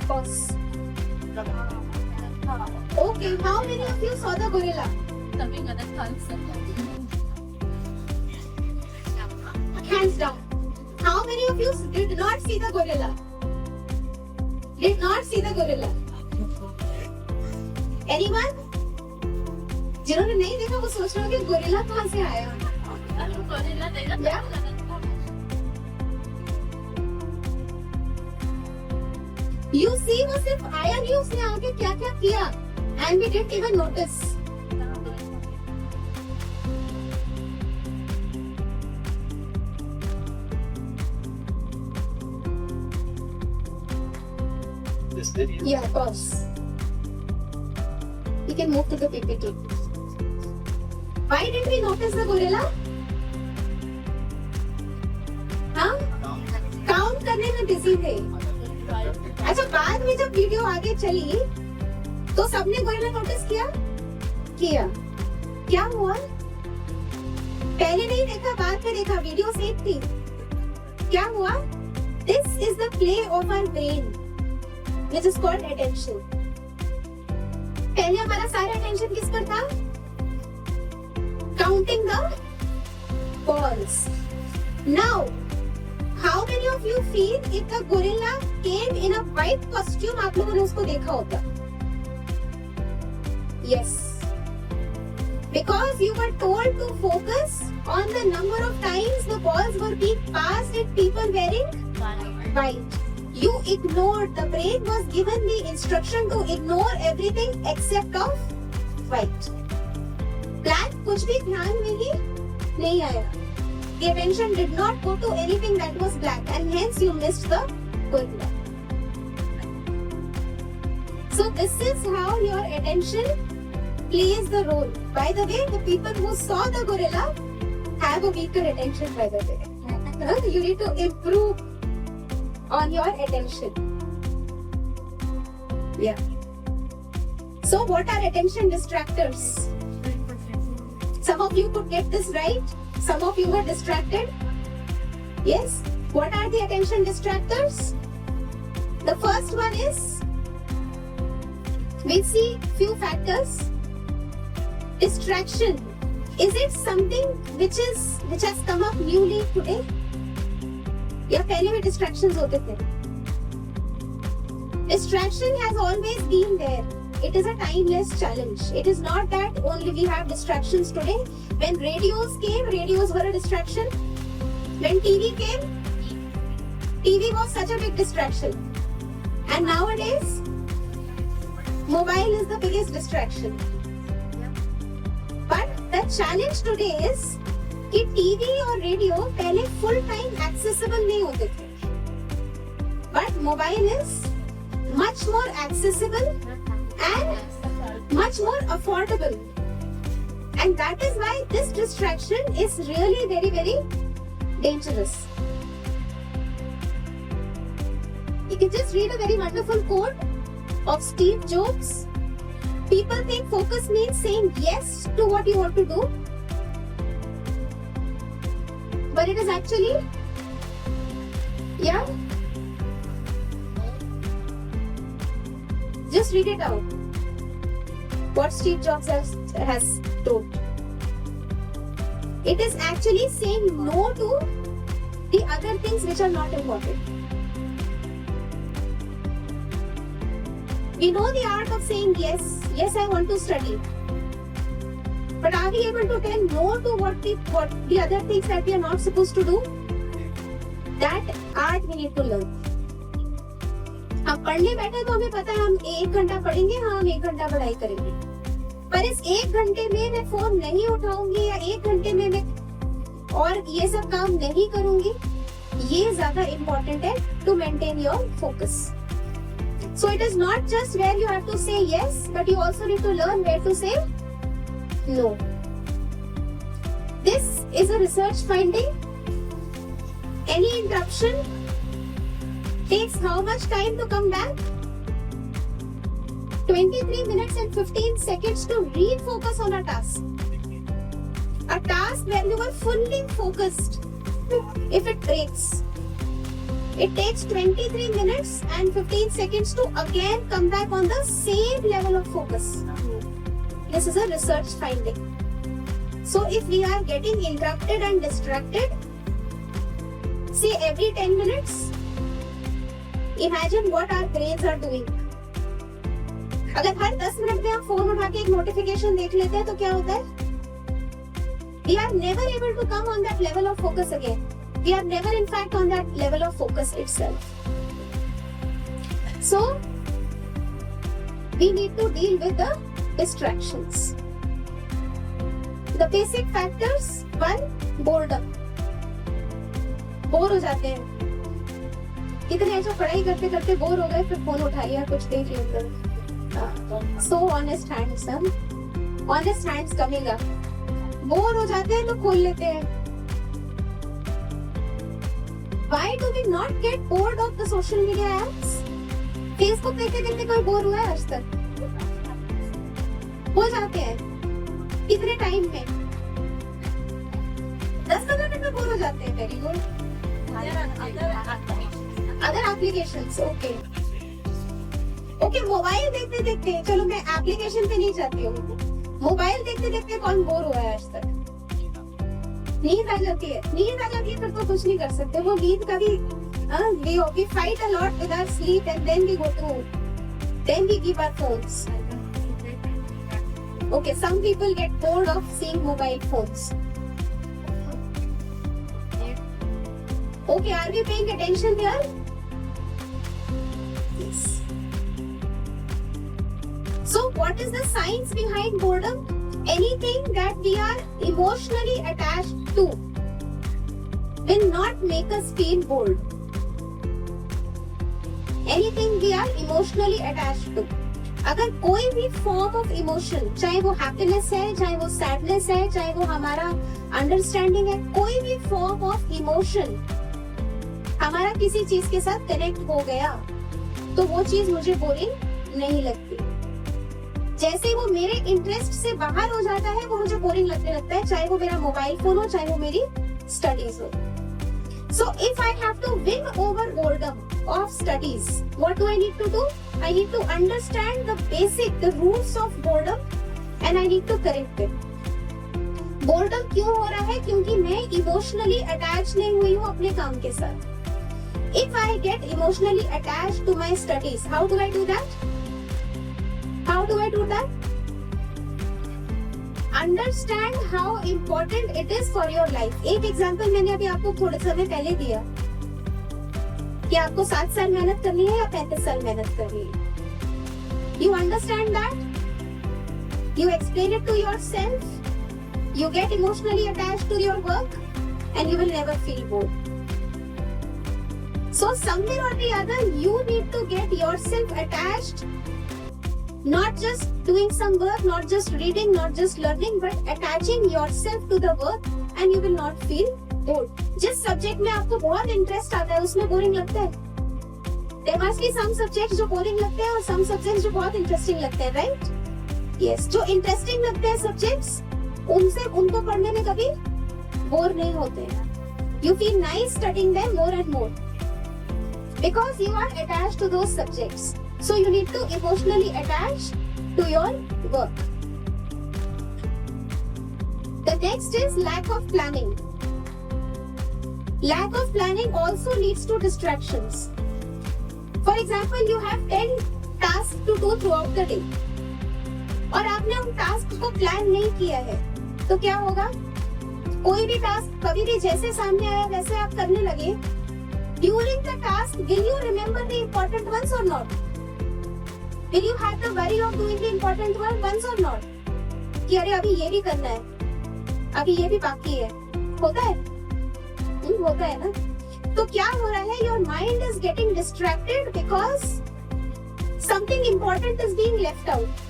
Pause. Okay, how many of you saw the gorilla? Hands down. How many of you did not see the gorilla? Did not see the gorilla? Anyone? जिन्होंने नहीं देखा वो सोच रहे हो कि gorilla कहाँ से आया? Yeah? You see वो सिर्फ आया नहीं, उसने आगे क्या क्या किया? And we didn't even notice. This video. Yeah, pause. We can move to the PPT. Why didn't we notice the gorilla? हाँ? Count करने में busy थे. अच्छा, बाद में जब वीडियो आगे चली, तो सबने गोरिल्ला नोटिस किया? किया. क्या हुआ? पहले नहीं देखा, बाद में देखा, वीडियो सेव थी. क्या हुआ? This is the play of our brain, which is called attention. पहले हमारा सारा attention किस पर था? Counting the balls. Now, how many of you feel if the gorilla came in a white costume, आप लोगों ने उसको देखा होता? Yes. Because you were told to focus on the number of times the balls were being passed at people wearing white. You ignored, the brain was given the instruction to ignore everything except of white. Black कुछ भी ध्यान में ही नहीं आया. The attention did not go to anything that was black and hence you missed the gorilla. So this is how your attention plays the role. By the way, the people who saw the gorilla have a weaker attention, by the way. You need to improve on your attention. Yeah. So what are attention distractors? Some of you could get this right. Some of you were distracted. Yes. What are the attention distractors? The first one is, we see few factors. Distraction Is it something which has come up newly today? या पहले भी distractions होते थे? Distraction has always been there. It is a timeless challenge. It is not that only we have distractions today. When radios came, radios were a distraction. When TV came, TV was such a big distraction. And nowadays, mobile is the biggest distraction. But the challenge today is कि TV और radio पहले full time accessible नहीं होते थे. But mobile is much more accessible and much more affordable. And that is why this distraction is really very, very dangerous. You can just read a very wonderful quote of Steve Jobs. People think focus means saying yes to what you want to do. But it is actually, yeah. Just read it out. What Steve Jobs has told. It is actually saying no to the other things which are not important. We know the art of saying yes. Yes, I want to study. But are we able to tell no to what the other things that we are not supposed to do? That art we need to learn. हम पढ़ने बैठे तो हमें पता है हम 1 घंटा पढ़ेंगे, हम 1 घंटा पढ़ाई करेंगे. पर इस 1 घंटे में मैं फोन नहीं उठाऊंगी या 1 घंटे में मैं और ये सब काम नहीं करूंगी, ये ज्यादा इम्पोर्टेंट है to maintain your focus. So it is not just where you have to say yes, but you also need to learn where to say no. This is a research finding. Any interruption takes how much time to come back? 23 minutes and 15 seconds to refocus on a task. A task where you were fully focused. If it breaks, it takes 23 minutes and 15 seconds to again come back on the same level of focus. This is a research finding. So if we are getting interrupted and distracted, say every 10 minutes, imagine what our brains are doing. अगर हर 10 minute में हम phone उठा के एक notification देख लेते हैं तो क्या होता है? We are never able to come on that level of focus again. We are never in fact on that level of focus itself. So we need to deal with the distractions. The basic factors. 1. Boredom. Bore हो जाते हैं. कितने ऐसे पढ़ाई करते करते bore हो गए, फिर फोन उठाइए कुछ देख लेते. So honest hands, honest hands कमेगा. बोर हो जाते हैं तो खोल लेते हैं. Why do we not get bored of the social media apps? Facebook देखते देखते कोई बोर हुआ है आज तक? हो जाते हैं. कितने टाइम में? 10-15 मिनट में बोर हो जाते हैं. Very good. Other applications. Okay okay. Mobile देखते देखते, चलो मैं एप्लीकेशन पे नहीं जाती हूँ, मोबाइल देखते देखते कौन बोर हुआ है आज तक? नींद आ जाती है. नींद आ जाती है फिर तो कुछ नहीं कर सकते. वो नींद कभी we fight a lot with our sleep and then we keep our phones. Okay, some people get bored of seeing mobile phones. Okay, are we paying attention here? Yes. So what is the science behind boredom? Anything that we are emotionally attached to will not make us feel bored. Anything we are emotionally attached to. अगर कोई भी form of emotion, चाहे वो happiness है, चाहे वो sadness है, चाहे वो हमारा अंडरस्टैंडिंग है, कोई भी फॉर्म ऑफ इमोशन हमारा किसी चीज के साथ कनेक्ट हो गया तो वो चीज मुझे बोरिंग नहीं लगती. जैसे वो मेरे इंटरेस्ट से बाहर हो जाता है वो मुझे बोरिंग लगने लगता है, चाहे वो मेरा मोबाइल फोन हो, चाहे वो मेरी स्टडीज हो. So if I have to win over boredom of studies, what do I need to do? I need to understand the rules of boredom and I need to correct them. Boredom क्यों हो रहा है? क्योंकि मैं emotionally attach नहीं हुई हूँ अपने काम के साथ. If I get emotionally attached to my studies, how do I do that? How do I do that? Understand how important it is for your life. एक एग्जाम्पल मैंने अभी आपको थोड़े समय पहले दिया कि आपको 7 साल मेहनत करनी है या 35 साल मेहनत करनी है. You understand that? You explain it to yourself. You get emotionally attached to your work and you will never feel bored. So somewhere or the other, you need to get yourself attached. Not just doing some work, not just reading, not just learning, but attaching yourself to the work and you will not feel bored. जिस subject में आपको बहुत interest आता है उसमें boring लगता है. There must be some subjects जो बोरिंग लगते हैं और some subjects जो बहुत इंटरेस्टिंग लगते हैं, right? Yes, जो इंटरेस्टिंग लगते हैं सब्जेक्ट्स उनको पढ़ने में कभी बोर नहीं होते हैं. You feel nice studying them more and more because you are attached to those subjects. So you need to emotionally attach to your work. The next is lack of planning. Lack of planning also leads to distractions. For example, you have 10 tasks to do throughout the day. और आपने उन task को plan नहीं किया है तो क्या होगा? कोई भी टास्क कभी भी जैसे सामने आया वैसे आप करने लगे. During the task, will you remember the important ones or not? Will you have the worry of doing the important ones or not? कि अरे अभी ये भी करना है, अभी ये भी बाकी है. होता है? होता है ना? तो क्या हो रहा है? Your mind is getting distracted because something important is being left out.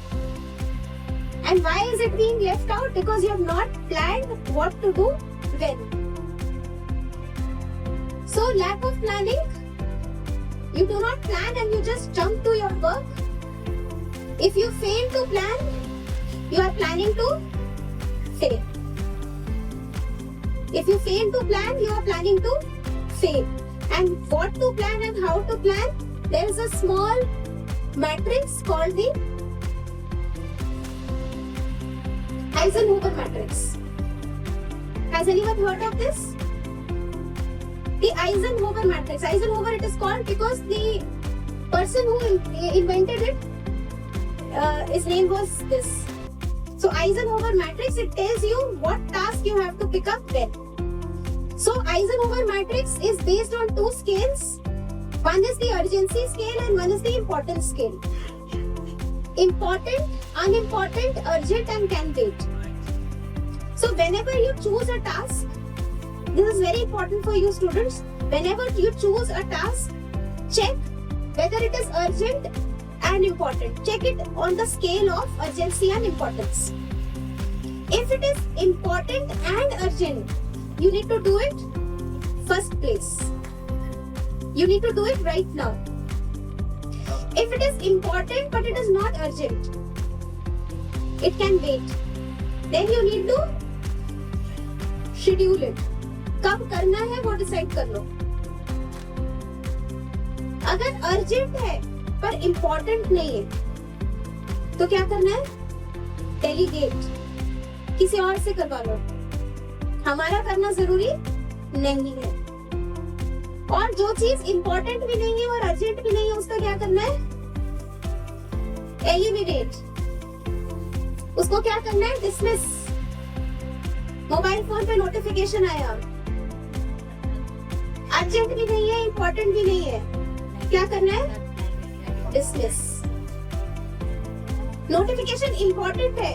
And why is it being left out? Because you have not planned what to do when. So lack of planning, you do not plan and you just jump to your work. If you fail to plan, you are planning to fail. If you fail to plan, you are planning to fail. And what to plan and how to plan, there is a small matrix called the Eisenhower matrix. Has anyone heard of this? The Eisenhower matrix. Eisenhower it is called because the person who invented it, his name was this. So Eisenhower matrix, it tells you what task you have to pick up when. So Eisenhower matrix is based on 2 scales. One is the urgency scale and one is the importance scale. Important, unimportant, urgent and can wait. So whenever you choose a task, this is very important for you students. Whenever you choose a task, check whether it is urgent and important. Check it on the scale of urgency and importance. If it is important and urgent, you need to do it first place. You need to do it right now. If it is important but it is not urgent, it can wait. Then you need to schedule it. कब करना है वो decide कर लो. अगर urgent है पर important नहीं है तो क्या करना है? डेलीगेट, किसी और से करवा लो. हमारा करना जरूरी नहीं है. और जो चीज इम्पोर्टेंट भी नहीं है और अर्जेंट भी नहीं है उसका क्या करना है? एलिमिनेट. उसको क्या करना है? डिसमिस. मोबाइल फोन पे नोटिफिकेशन आया, अर्जेंट भी नहीं है, इम्पोर्टेंट भी नहीं है, क्या करना है? डिसमिस. नोटिफिकेशन इम्पोर्टेंट है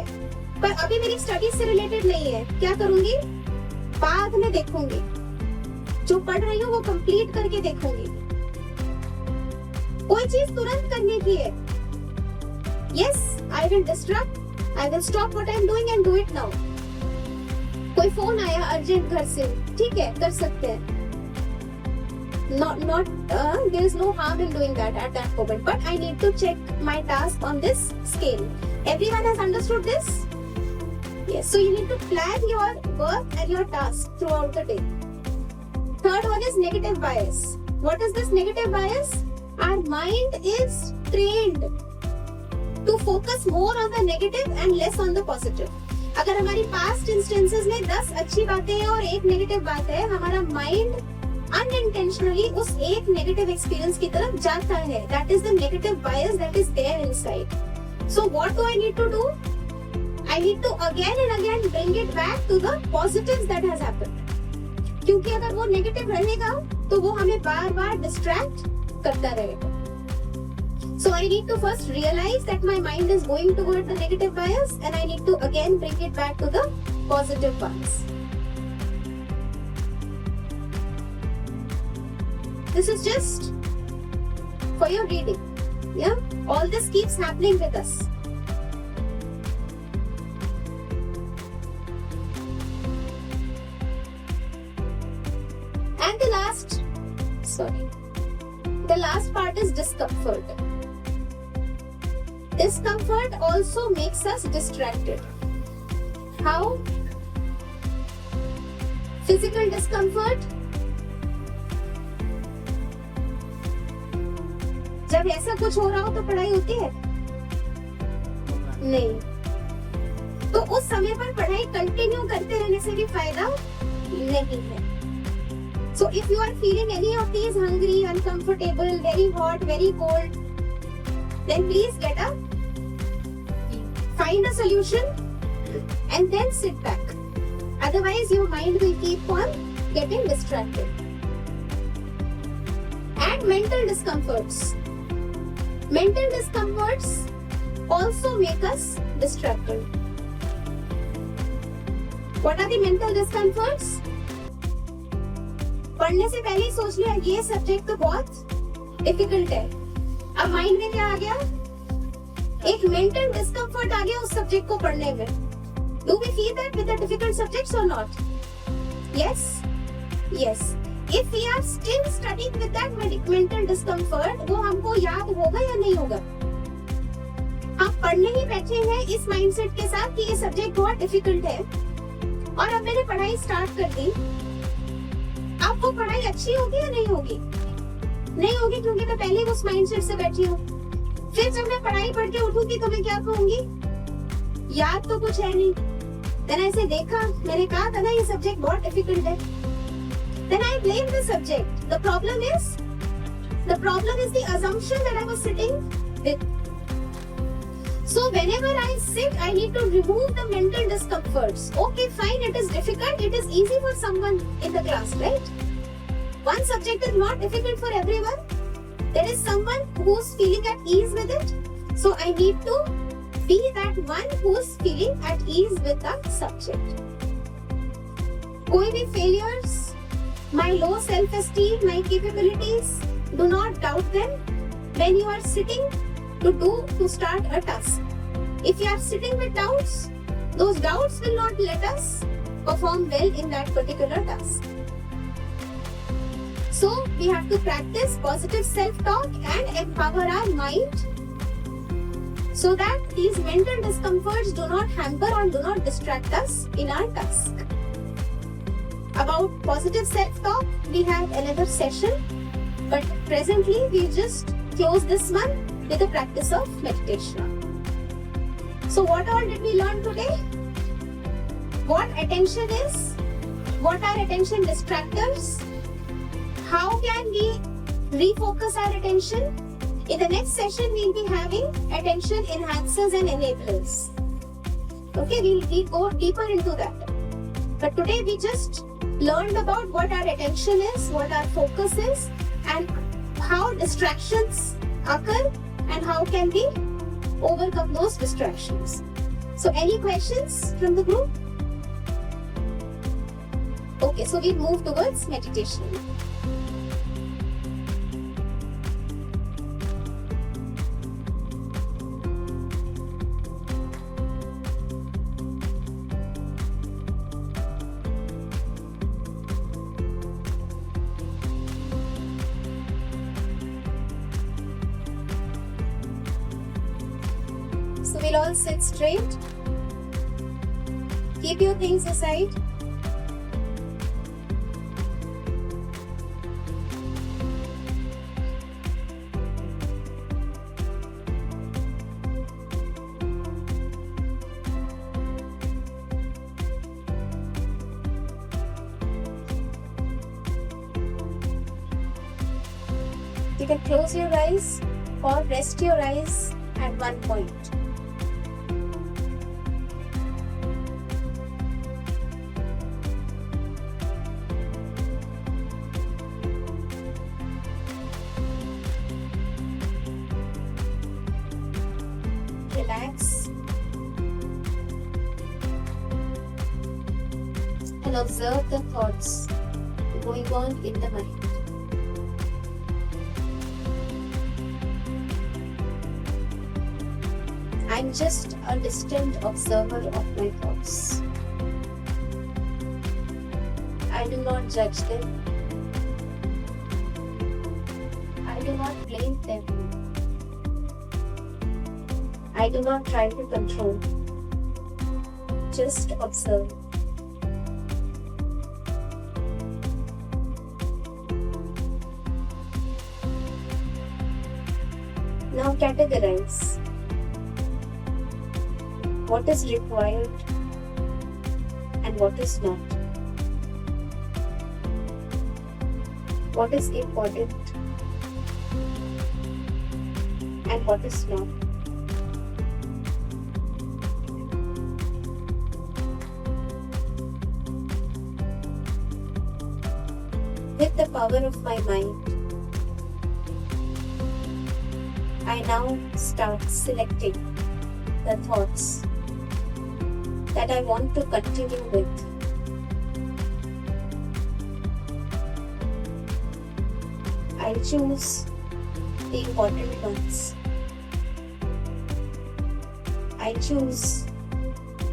पर अभी मेरी स्टडीज से रिलेटेड नहीं है, क्या करूंगी? बाद में देखूंगी. जो पढ़ रही हूँ वो कंप्लीट करके देखूंगी. कोई चीज तुरंत करने की है. Yes, I will disrupt. I will stop what I am doing and do it now. कोई फोन आया अर्जेंट घर से, ठीक है, कर सकते हैं. There is no harm in doing that at that moment. But I need to check my task on this scale. Everyone has understood this? Yes. So you need to plan your work and your task throughout the day. Third one is negative bias. What is this negative bias? Our mind is trained to focus more on the negative and less on the positive. अगर हमारी past instances में 10 अच्छी बातें हैं और एक negative बात है, हमारा माइंड अनइंटेंशनली उस एक नेगेटिव एक्सपीरियंस की तरफ जाता है. That is the negative bias that is there inside. So what do I need to do? I need to again and again bring it back to the positives that has happened. क्योंकि अगर वो negative रहेगा तो वो हमें बार बार distract करता रहेगा. So I need to first realize that my mind is going toward the negative bias and I need to again bring it back to the positive ones. This is just for your reading. Yeah, all this keeps happening with us. The last part is discomfort. Discomfort also makes us distracted. How? Physical discomfort. जब ऐसा कुछ हो रहा हो तो पढ़ाई होती है? नहीं. तो उस समय पर पढ़ाई कंटिन्यू करते रहने से भी फायदा नहीं है. So if you are feeling any of these, hungry, uncomfortable, very hot, very cold, then please get up, find a solution and then sit back. Otherwise your mind will keep on getting distracted. And mental discomforts. Mental discomforts also make us distracted. What are the mental discomforts? पढ़ने से पहले ही सोच लिया ये subject तो बहुत difficult है. अब माइंड में क्या आ गया? एक मेंटल डिस्कम्फर्ट आ गया उस सब्जेक्ट को पढ़ने में. Do we feel that with the difficult subjects और not? Yes, yes. If we are still studying with that mental discomfort, वो हमको याद होगा या नहीं होगा? हम पढ़ने ही बैठे हैं इस माइंडसेट के साथ कि ये सब्जेक्ट बहुत डिफिकल्ट है और अब मैंने पढ़ाई स्टार्ट कर दी. अब वो पढ़ाई अच्छी होगी या नहीं होगी? नहीं होगी, क्योंकि मैं पहले उस माइंडसेट से बैठी हूँ. फिर जब मैं पढ़ाई पढ़ के उठूंगी तो मैं क्या कहूंगी? याद तो कुछ है नहीं. देन ऐसे देखा, मैंने कहा था ना ये सब्जेक्ट बहुत डिफिकल्ट है. Then I blame the subject. The problem is the assumption that I was sitting with. So whenever I sit, I need to remove the mental discomforts. Okay, fine, it is difficult. It is easy for someone in the class, right? One subject is not difficult for everyone. There is someone who is feeling at ease with it. So I need to be that one who is feeling at ease with the subject. कोई भी failures, my low self-esteem, my capabilities, do not doubt them when you are sitting to start a task. If you are sitting with doubts, those doubts will not let us perform well in that particular task. So we have to practice positive self-talk and empower our mind so that these mental discomforts do not hamper or do not distract us in our task. About positive self-talk, we have another session, but presently we just close this one with the practice of meditation. So what all did we learn today? What attention is? What are attention distractors? How can we refocus our attention? In the next session, we'll be having attention enhancers and enablers. Okay, we'll go deeper into that. But today we just learned about what our attention is, what our focus is, and how distractions occur and how can we overcome those distractions. So any questions from the group? Okay, so we move towards meditation. So we'll all sit straight. Keep your things aside. You can close your eyes or rest your eyes at one point. Relax and observe the thoughts going on in the mind. I'm just a distant observer of my thoughts. I do not judge them. I do not blame them. I do not try to control. Just observe. Now categorize. What is required and what is not? What is important and what is not? With the power of my mind, I now start selecting the thoughts that I want to continue with. I'll choose the important ones. I choose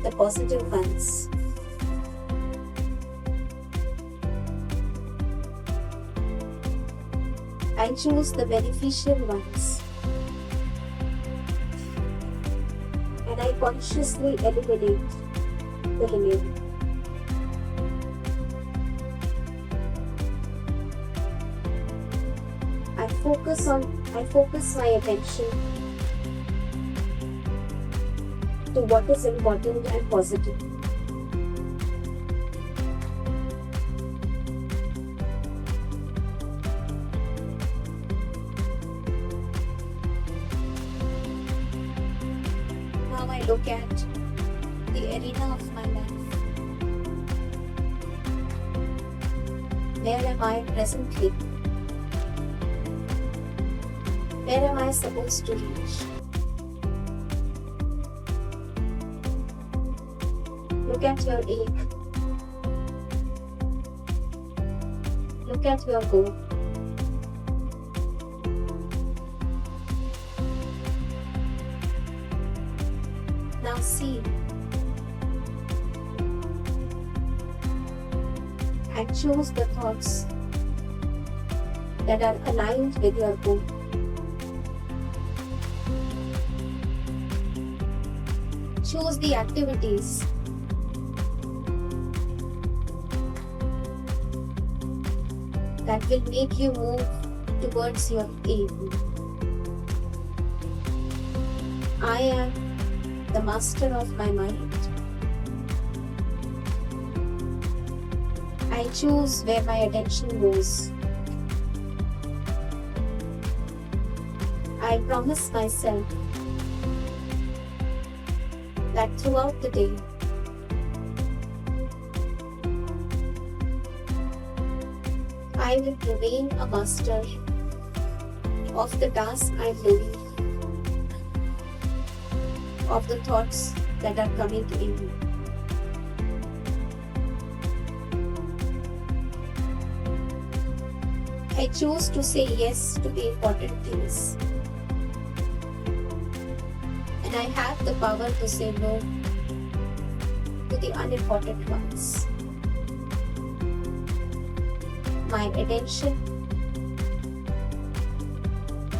the positive ones. I choose the beneficial ones. And I consciously eliminate the remaining. I focus my attention to what is important and positive. Now I look at the arena of my life. Where am I presently? Where am I supposed to reach? Look at your aim. Look at your goal. Now see and choose the thoughts that are aligned with your goal. Choose the activities that will make you move towards your aim. I am the master of my mind. I choose where my attention goes. I promise myself that throughout the day, I will remain a master of the task I am doing, of the thoughts that are coming in. I choose to say yes to the important things. And I have the power to say no to the unimportant ones. My attention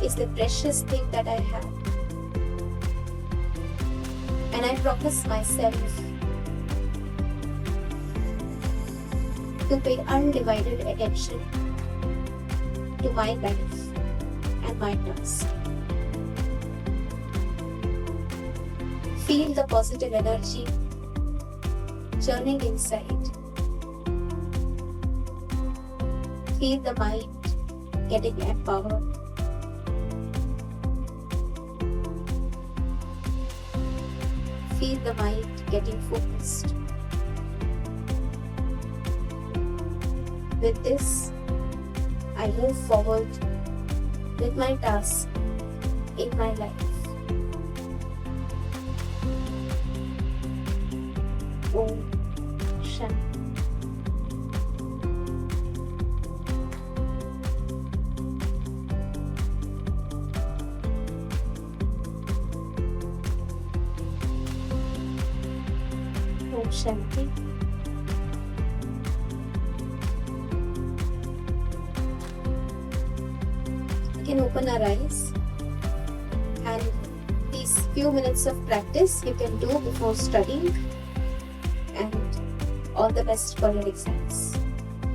is the precious thing that I have. And I promise myself to pay undivided attention to my life and my task. Feel the positive energy churning inside. Feel the mind getting empowered. feel the mind getting focused. With this, I move forward with my task in my life. Om Shanti. Om Shanti. We can open our eyes, and these few minutes of practice you can do before studying, and all the best for your exams.